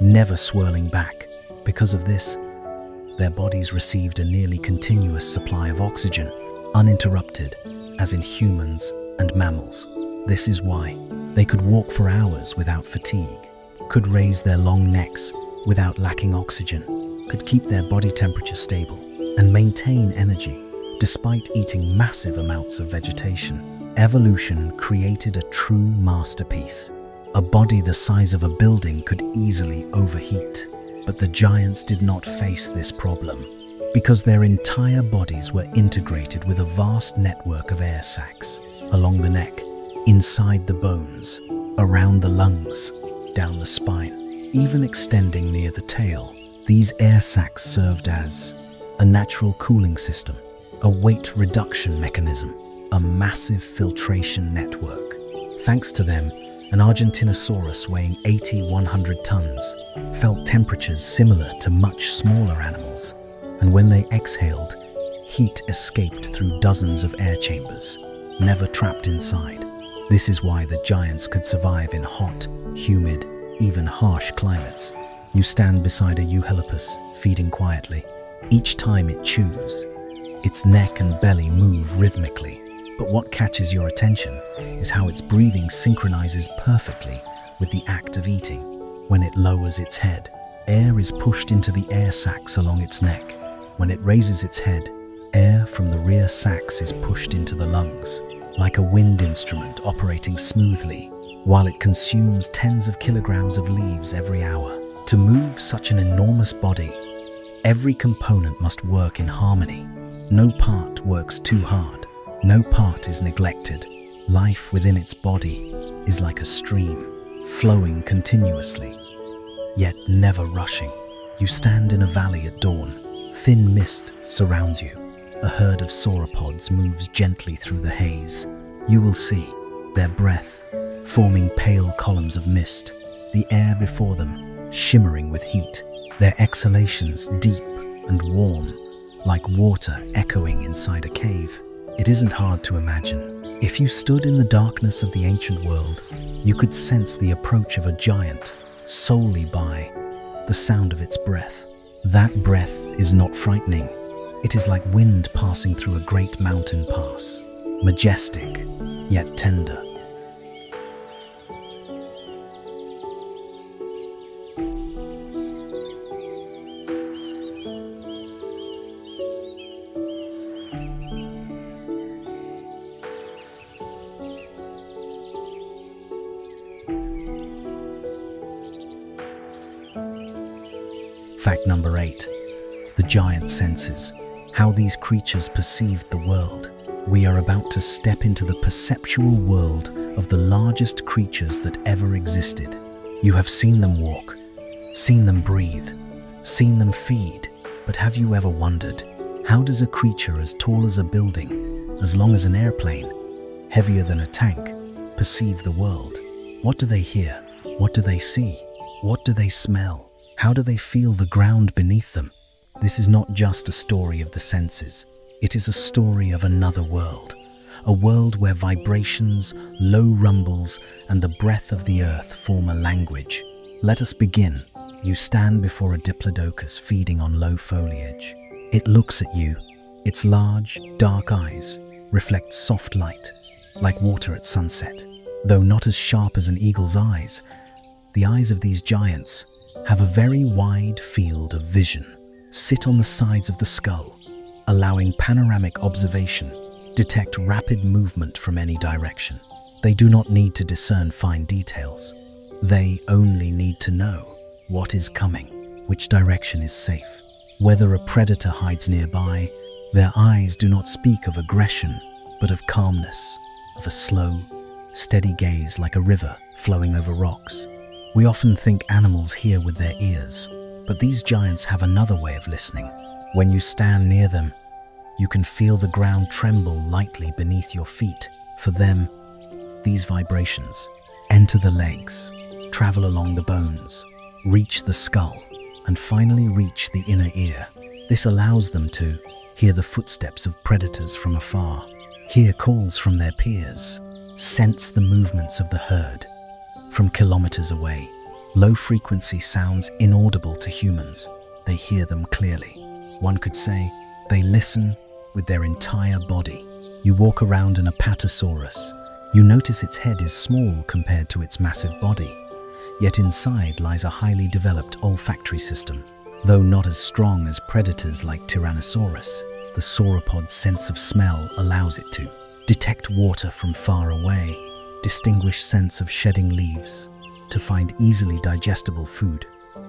never swirling back. Because of this, their bodies received a nearly continuous supply of oxygen, uninterrupted, as in humans and mammals. This is why they could walk for hours without fatigue, could raise their long necks without lacking oxygen, could keep their body temperature stable, and maintain energy despite eating massive amounts of vegetation. Evolution created a true masterpiece. A body the size of a building could easily overheat, but the giants did not face this problem because their entire bodies were integrated with a vast network of air sacs along the neck, inside the bones, around the lungs, down the spine, even extending near the tail. These air sacs served as a natural cooling system, a weight reduction mechanism, a massive filtration network. Thanks to them, An Argentinosaurus weighing 80–100 tons felt temperatures similar to much smaller animals, and when they exhaled, heat escaped through dozens of air chambers, never trapped inside. This is why the giants could survive in hot, humid, even harsh climates. You stand beside a eucalyptus, feeding quietly. Each time it chews, its neck and belly move rhythmically. But what catches your attention is how its breathing synchronizes perfectly with the act of eating. When it lowers its head, air is pushed into the air sacs along its neck. When it raises its head, air from the rear sacs is pushed into the lungs, like a wind instrument operating smoothly, while it consumes tens of kilograms of leaves every hour. To move such an enormous body, every component must work in harmony. No part works too hard. No part is neglected. Life within its body is like a stream, flowing continuously, yet never rushing. You stand in a valley at dawn. Thin mist surrounds you. A herd of sauropods moves gently through the haze. You will see their breath forming pale columns of mist, the air before them shimmering with heat, their exhalations deep and warm, like water echoing inside a cave. It isn't hard to imagine. If you stood in the darkness of the ancient world, you could sense the approach of a giant solely by the sound of its breath. That breath is not frightening. It is like wind passing through a great mountain pass, majestic yet tender. Fact number 8. The giant senses. How these creatures perceived the world. We are about to step into the perceptual world of the largest creatures that ever existed. You have seen them walk, seen them breathe, seen them feed, but have you ever wondered, how does a creature as tall as a building, as long as an airplane, heavier than a tank, perceive the world? What do they hear? What do they see? What do they smell? How do they feel the ground beneath them? This is not just a story of the senses. It is a story of another world. A world where vibrations, low rumbles, and the breath of the earth form a language. Let us begin. You stand before a diplodocus feeding on low foliage. It looks at you. Its large, dark eyes reflect soft light, like water at sunset. Though not as sharp as an eagle's eyes, the eyes of these giants have a very wide field of vision. Sit on the sides of the skull, allowing panoramic observation, detect rapid movement from any direction. They do not need to discern fine details. They only need to know what is coming, which direction is safe, whether a predator hides nearby. Their eyes do not speak of aggression, but of calmness, of a slow, steady gaze like a river flowing over rocks. We often think animals hear with their ears, but these giants have another way of listening. When you stand near them, you can feel the ground tremble lightly beneath your feet. For them, these vibrations enter the legs, travel along the bones, reach the skull, and finally reach the inner ear. This allows them to hear the footsteps of predators from afar, hear calls from their peers, sense the movements of the herd from kilometers away. Low-frequency sounds inaudible to humans. They hear them clearly. One could say they listen with their entire body. You walk around an Apatosaurus. You notice its head is small compared to its massive body, yet inside lies a highly developed olfactory system. Though not as strong as predators like Tyrannosaurus, the sauropod's sense of smell allows it to detect water from far away, distinguish scents of shedding leaves, to find easily digestible food,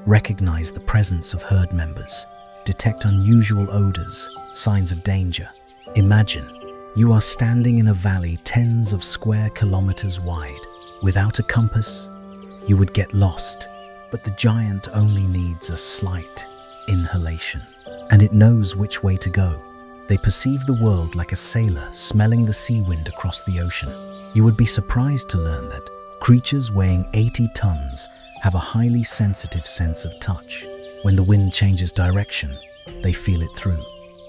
recognize the presence of herd members, detect unusual odors, signs of danger. Imagine you are standing in a valley tens of square kilometers wide. Without a compass, you would get lost, but the giant only needs a slight inhalation, and it knows which way to go. They perceive the world like a sailor smelling the sea wind across the ocean. You would be surprised to learn that Creatures weighing 80 tons have a highly sensitive sense of touch. When the wind changes direction, they feel it through.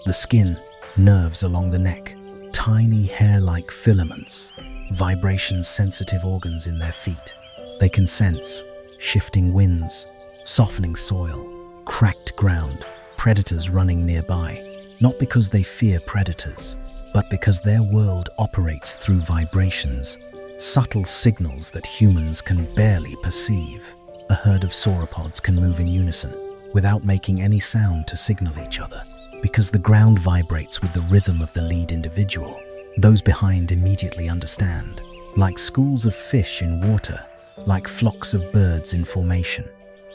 The skin, nerves along the neck, tiny hair-like filaments, vibration-sensitive organs in their feet. They can sense shifting winds, softening soil, cracked ground, predators running nearby, not because they fear predators, but because their world operates through vibrations, subtle signals that humans can barely perceive. A herd of sauropods can move in unison, without making any sound to signal each other. Because the ground vibrates with the rhythm of the lead individual, those behind immediately understand. Like schools of fish in water, like flocks of birds in formation,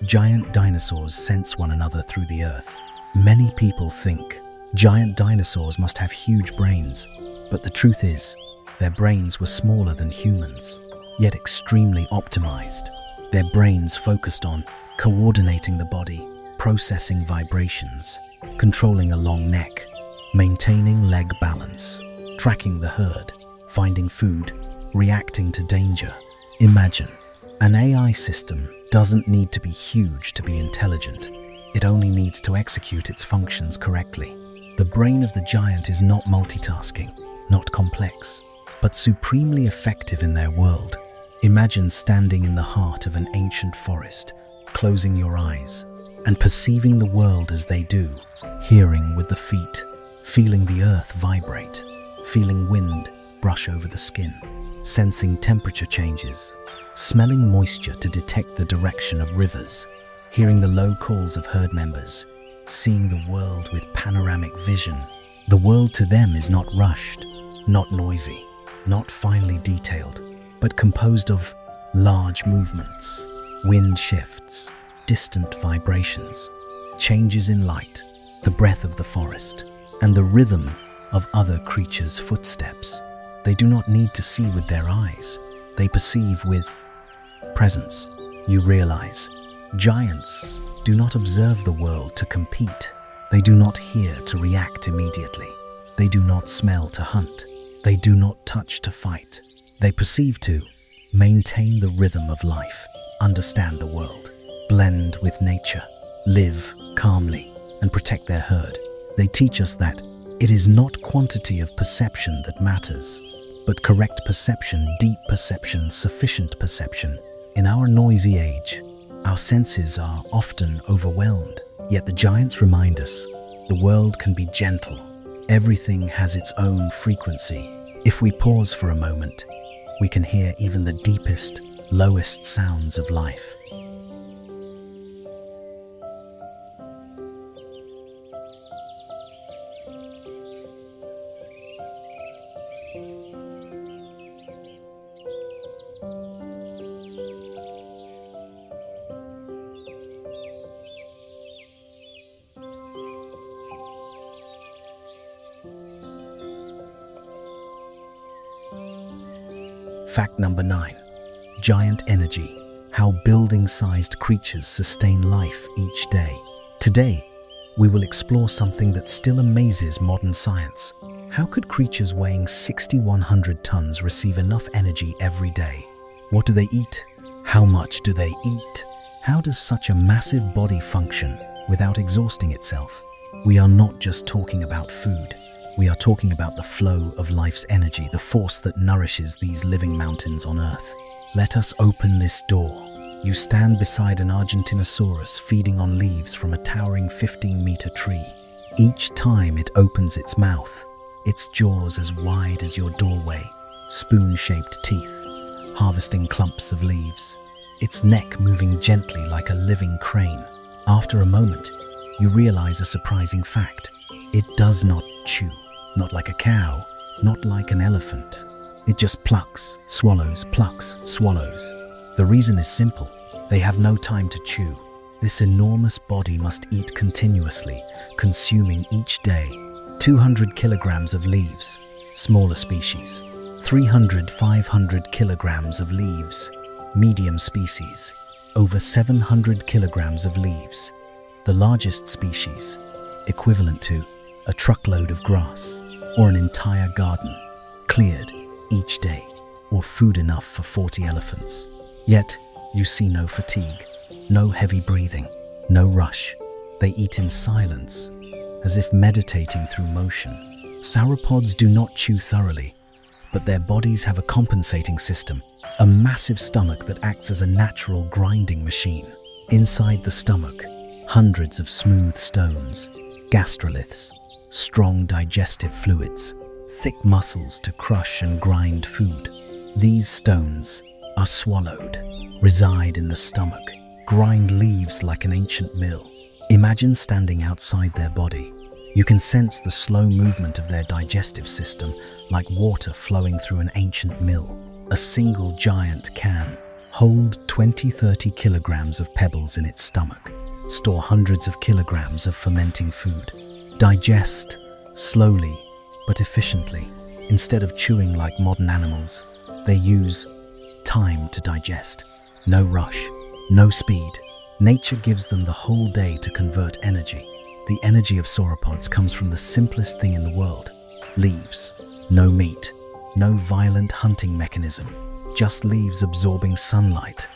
giant dinosaurs sense one another through the earth. Many people think giant dinosaurs must have huge brains, but the truth is, their brains were smaller than humans, yet extremely optimized. Their brains focused on coordinating the body, processing vibrations, controlling a long neck, maintaining leg balance, tracking the herd, finding food, reacting to danger. Imagine, an AI system doesn't need to be huge to be intelligent. It only needs to execute its functions correctly. The brain of the giant is not multitasking, not complex, but supremely effective in their world. Imagine standing in the heart of an ancient forest, closing your eyes, and perceiving the world as they do, hearing with the feet, feeling the earth vibrate, feeling wind brush over the skin, sensing temperature changes, smelling moisture to detect the direction of rivers, hearing the low calls of herd members, seeing the world with panoramic vision. The world to them is not rushed, not noisy, not finely detailed, but composed of large movements, wind shifts, distant vibrations, changes in light, the breath of the forest, and the rhythm of other creatures' footsteps. They do not need to see with their eyes. They perceive with presence. You realize, giants do not observe the world to compete. They do not hear to react immediately. They do not smell to hunt. They do not touch to fight. They perceive to maintain the rhythm of life, understand the world, blend with nature, live calmly, and protect their herd. They teach us that it is not quantity of perception that matters, but correct perception, deep perception, sufficient perception. In our noisy age, our senses are often overwhelmed, yet the giants remind us the world can be gentle. Everything has its own frequency. If we pause for a moment, we can hear even the deepest, lowest sounds of life. Fact number 9. Giant energy. How building-sized creatures sustain life each day. Today, we will explore something that still amazes modern science. How could creatures weighing 6,100 tons receive enough energy every day? What do they eat? How much do they eat? How does such a massive body function without exhausting itself? We are not just talking about food. We are talking about the flow of life's energy, the force that nourishes these living mountains on Earth. Let us open this door. You stand beside an Argentinosaurus feeding on leaves from a towering 15-meter tree. Each time it opens its mouth, its jaws as wide as your doorway, spoon-shaped teeth, harvesting clumps of leaves, its neck moving gently like a living crane. After a moment, you realize a surprising fact. It does not chew. Not like a cow, not like an elephant. It just plucks, swallows, plucks, swallows. The reason is simple. They have no time to chew. This enormous body must eat continuously, consuming each day 200 kilograms of leaves, smaller species, 300-500 kilograms of leaves, medium species, over 700 kilograms of leaves, the largest species, equivalent to a truckload of grass, or an entire garden, cleared each day. or food enough for 40 elephants. Yet, you see no fatigue, no heavy breathing, no rush. They eat in silence, as if meditating through motion. Sauropods do not chew thoroughly, but their bodies have a compensating system, a massive stomach that acts as a natural grinding machine. Inside the stomach, hundreds of smooth stones, gastroliths, strong digestive fluids, thick muscles to crush and grind food. These stones are swallowed, reside in the stomach, grind leaves like an ancient mill. Imagine standing outside their body. You can sense the slow movement of their digestive system, like water flowing through an ancient mill. A single giant can hold 20-30 kilograms of pebbles in its stomach, store hundreds of kilograms of fermenting food, digest slowly but efficiently. Instead of chewing like modern animals, they use time to digest. No rush, no speed. Nature gives them the whole day to convert energy. The energy of sauropods comes from the simplest thing in the world: leaves. No meat, no violent hunting mechanism, just leaves absorbing sunlight,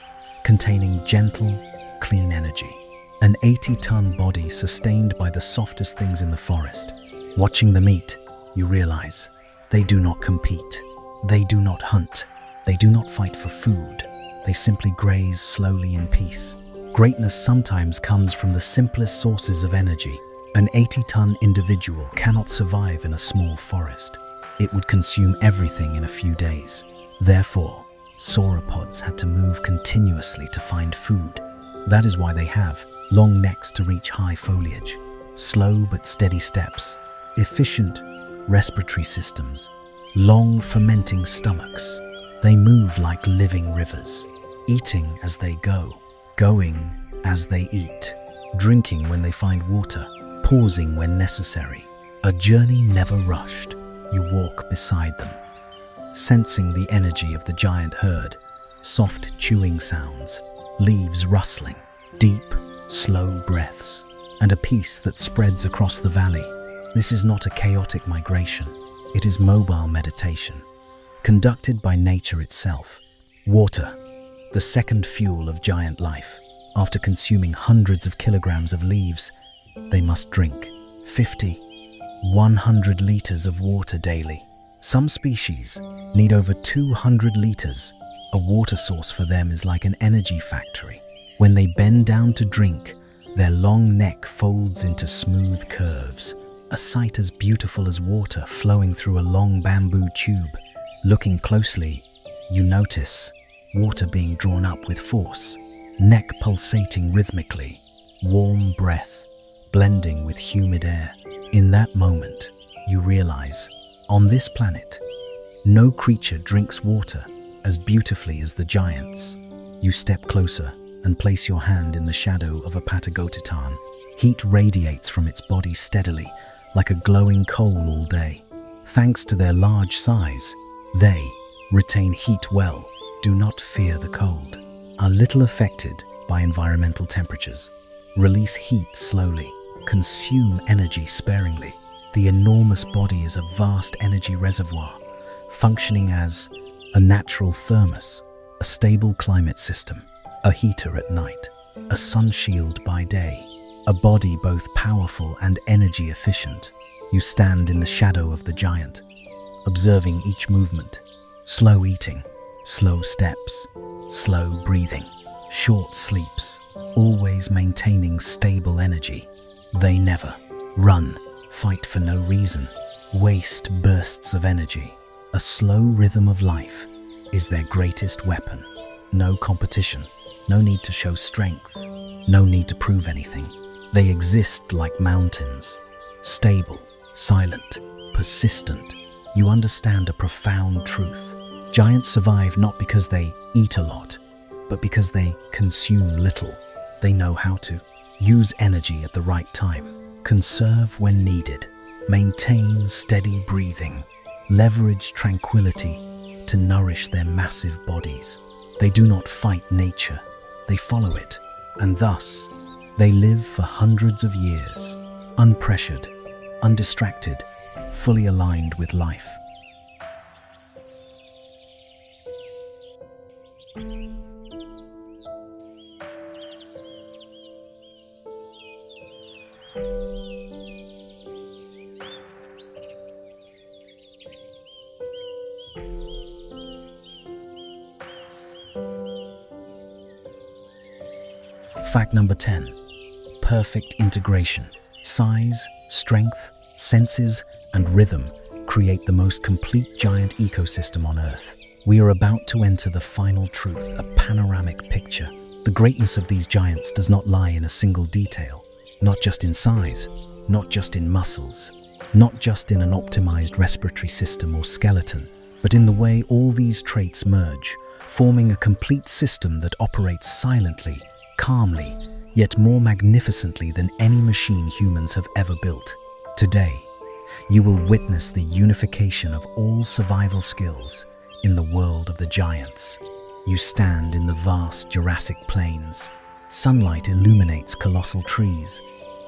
containing gentle, clean energy. An 80-ton body sustained by the softest things in the forest. Watching them eat, you realize they do not compete. They do not hunt. They do not fight for food. They simply graze slowly in peace. Greatness sometimes comes from the simplest sources of energy. An 80-ton individual cannot survive in a small forest. It would consume everything in a few days. Therefore, sauropods had to move continuously to find food. That is why they have long necks to reach high foliage, slow but steady steps, efficient respiratory systems, long fermenting stomachs. They move like living rivers, eating as they go, going as they eat, drinking when they find water, pausing when necessary. A journey never rushed. You walk beside them, sensing the energy of the giant herd, soft chewing sounds, leaves rustling, deep, slow breaths, and a peace that spreads across the valley. This is not a chaotic migration. It is mobile meditation, conducted by nature itself. Water, the second fuel of giant life. After consuming hundreds of kilograms of leaves, they must drink 50, 100 liters of water daily. Some species need over 200 liters. A water source for them is like an energy factory. When they bend down to drink, their long neck folds into smooth curves, a sight as beautiful as water flowing through a long bamboo tube. Looking closely, you notice water being drawn up with force, neck pulsating rhythmically, warm breath blending with humid air. In that moment, you realize, on this planet, no creature drinks water as beautifully as the giants. You step closer and place your hand in the shadow of a Patagotitan. Heat radiates from its body steadily, like a glowing coal all day. Thanks to their large size, they retain heat well, do not fear the cold, are little affected by environmental temperatures, release heat slowly, consume energy sparingly. The enormous body is a vast energy reservoir, functioning as a natural thermos, a stable climate system, a heater at night, a sun shield by day, a body both powerful and energy efficient. You stand in the shadow of the giant, observing each movement, slow eating, slow steps, slow breathing, short sleeps, always maintaining stable energy. They never run, fight for no reason, waste bursts of energy. A slow rhythm of life is their greatest weapon. No competition, no need to show strength, no need to prove anything. They exist like mountains, stable, silent, persistent. You understand a profound truth. Giants survive not because they eat a lot, but because they consume little. They know how to use energy at the right time, conserve when needed, maintain steady breathing, leverage tranquility to nourish their massive bodies. They do not fight nature, they follow it, and thus they live for hundreds of years, unpressured, undistracted, fully aligned with life. Fact number 10. Perfect integration. Size, strength, senses, and rhythm create the most complete giant ecosystem on Earth. We are about to enter the final truth, a panoramic picture. The greatness of these giants does not lie in a single detail, not just in size, not just in muscles, not just in an optimized respiratory system or skeleton, but in the way all these traits merge, forming a complete system that operates silently, calmly, yet more magnificently than any machine humans have ever built. Today, you will witness the unification of all survival skills in the world of the giants. You stand in the vast Jurassic plains. Sunlight illuminates colossal trees,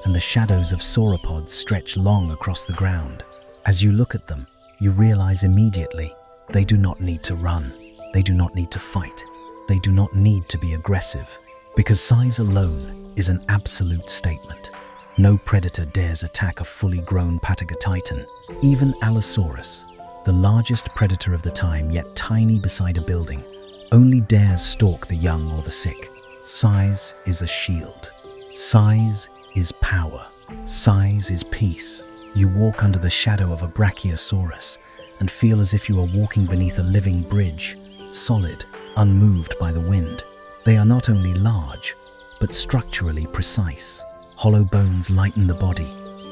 and the shadows of sauropods stretch long across the ground. As you look at them, you realize immediately they do not need to run. They do not need to fight. They do not need to be aggressive, because size alone is an absolute statement. No predator dares attack a fully grown Patagotitan. Even Allosaurus, the largest predator of the time yet tiny beside a building, only dares stalk the young or the sick. Size is a shield. Size is power. Size is peace. You walk under the shadow of a Brachiosaurus and feel as if you are walking beneath a living bridge, solid, unmoved by the wind. They are not only large, but structurally precise. Hollow bones lighten the body,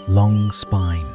long spine,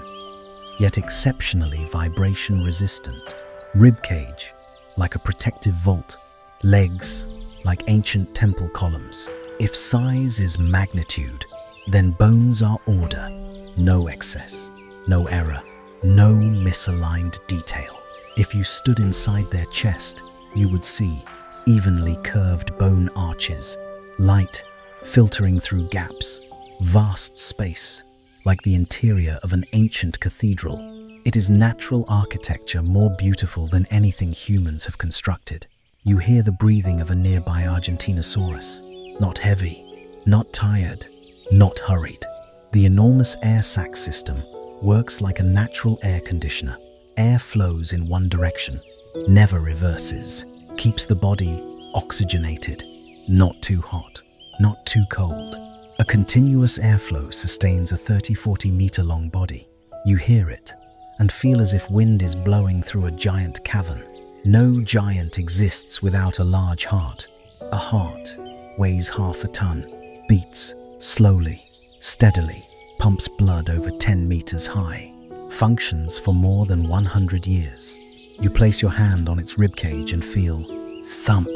yet exceptionally vibration resistant. Rib cage, like a protective vault. Legs, like ancient temple columns. If size is magnitude, then bones are order. No excess, no error, no misaligned detail. If you stood inside their chest, you would see evenly curved bone arches, light filtering through gaps, vast space, like the interior of an ancient cathedral. It is natural architecture more beautiful than anything humans have constructed. You hear the breathing of a nearby Argentinosaurus, not heavy, not tired, not hurried. The enormous air sac system works like a natural air conditioner. Air flows in one direction, never reverses, keeps the body oxygenated, not too hot, not too cold. A continuous airflow sustains a 30-40 meter long body. You hear it and feel as if wind is blowing through a giant cavern. No giant exists without a large heart. A heart weighs half a ton, beats slowly, steadily, pumps blood over 10 meters high, functions for more than 100 years. You place your hand on its ribcage and feel thump,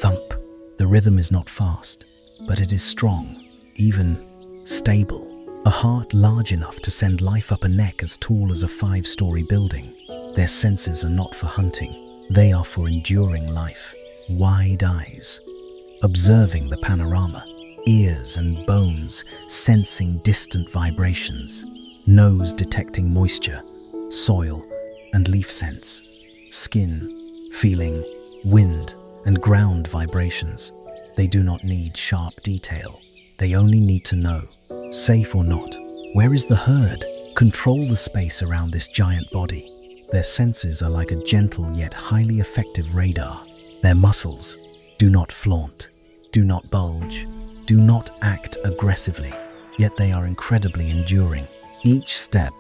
thump. The rhythm is not fast, but it is strong, even stable. A heart large enough to send life up a neck as tall as a 5-story building. Their senses are not for hunting. They are for enduring life. Wide eyes, observing the panorama. Ears and bones sensing distant vibrations. Nose detecting moisture, soil, and leaf scents. Skin feeling wind and ground vibrations. They do not need sharp detail. They only need to know, safe or not. Where is the herd? Control the space around this giant body. Their senses are like a gentle yet highly effective radar. Their muscles do not flaunt, do not bulge, do not act aggressively, yet they are incredibly enduring. Each step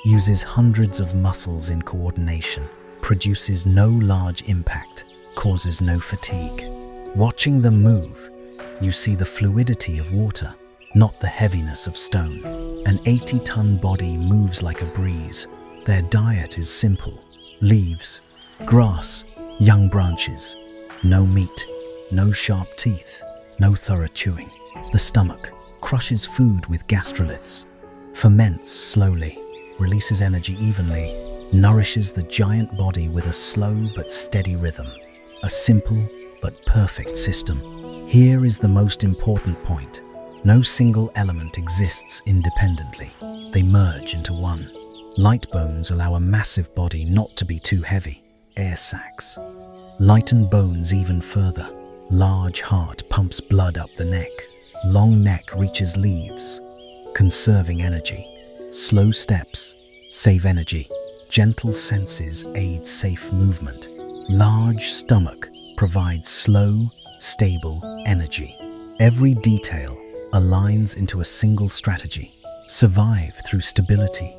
uses hundreds of muscles in coordination, produces no large impact, causes no fatigue. Watching them move, you see the fluidity of water, not the heaviness of stone. An 80-ton body moves like a breeze. Their diet is simple: leaves, grass, young branches. No meat, no sharp teeth, no thorough chewing. The stomach crushes food with gastroliths, ferments slowly, releases energy evenly, nourishes the giant body with a slow but steady rhythm. A simple but perfect system. Here is the most important point. No single element exists independently. They merge into one. Light bones allow a massive body not to be too heavy. Air sacs lighten bones even further. Large heart pumps blood up the neck. Long neck reaches leaves, conserving energy. Slow steps save energy. Gentle senses aid safe movement. Large stomach provides slow, stable energy. Every detail aligns into a single strategy. Survive through stability,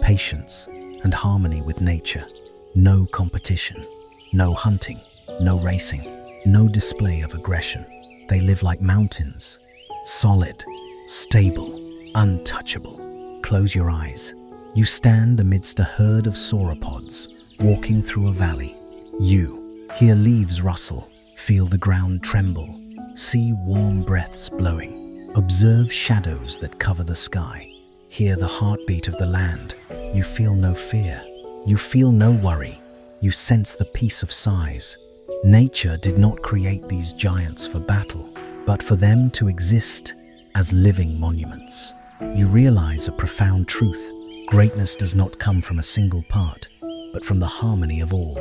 patience, and harmony with nature. No competition, no hunting, no racing, no display of aggression. They live like mountains, solid, stable, untouchable. Close your eyes. You stand amidst a herd of sauropods, walking through a valley. You hear leaves rustle, feel the ground tremble, see warm breaths blowing, observe shadows that cover the sky, hear the heartbeat of the land. You feel no fear, you feel no worry, you sense the peace of size. Nature did not create these giants for battle, but for them to exist as living monuments. You realize a profound truth. Greatness does not come from a single part, but from the harmony of all.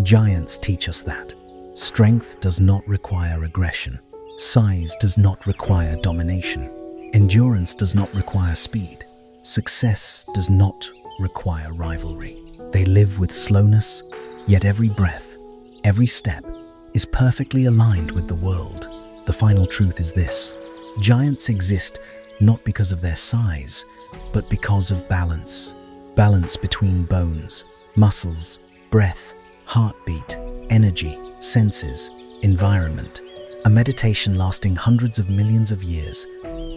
Giants teach us that strength does not require aggression, size does not require domination, endurance does not require speed, success does not require rivalry. They live with slowness, yet every breath, every step is perfectly aligned with the world. The final truth is this: giants exist not because of their size, but because of balance. Balance between bones, muscles, breath, heartbeat, energy, senses, environment. A meditation lasting hundreds of millions of years,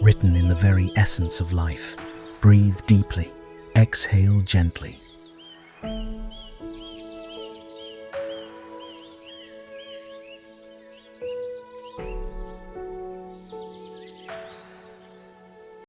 written in the very essence of life. Breathe deeply, exhale gently,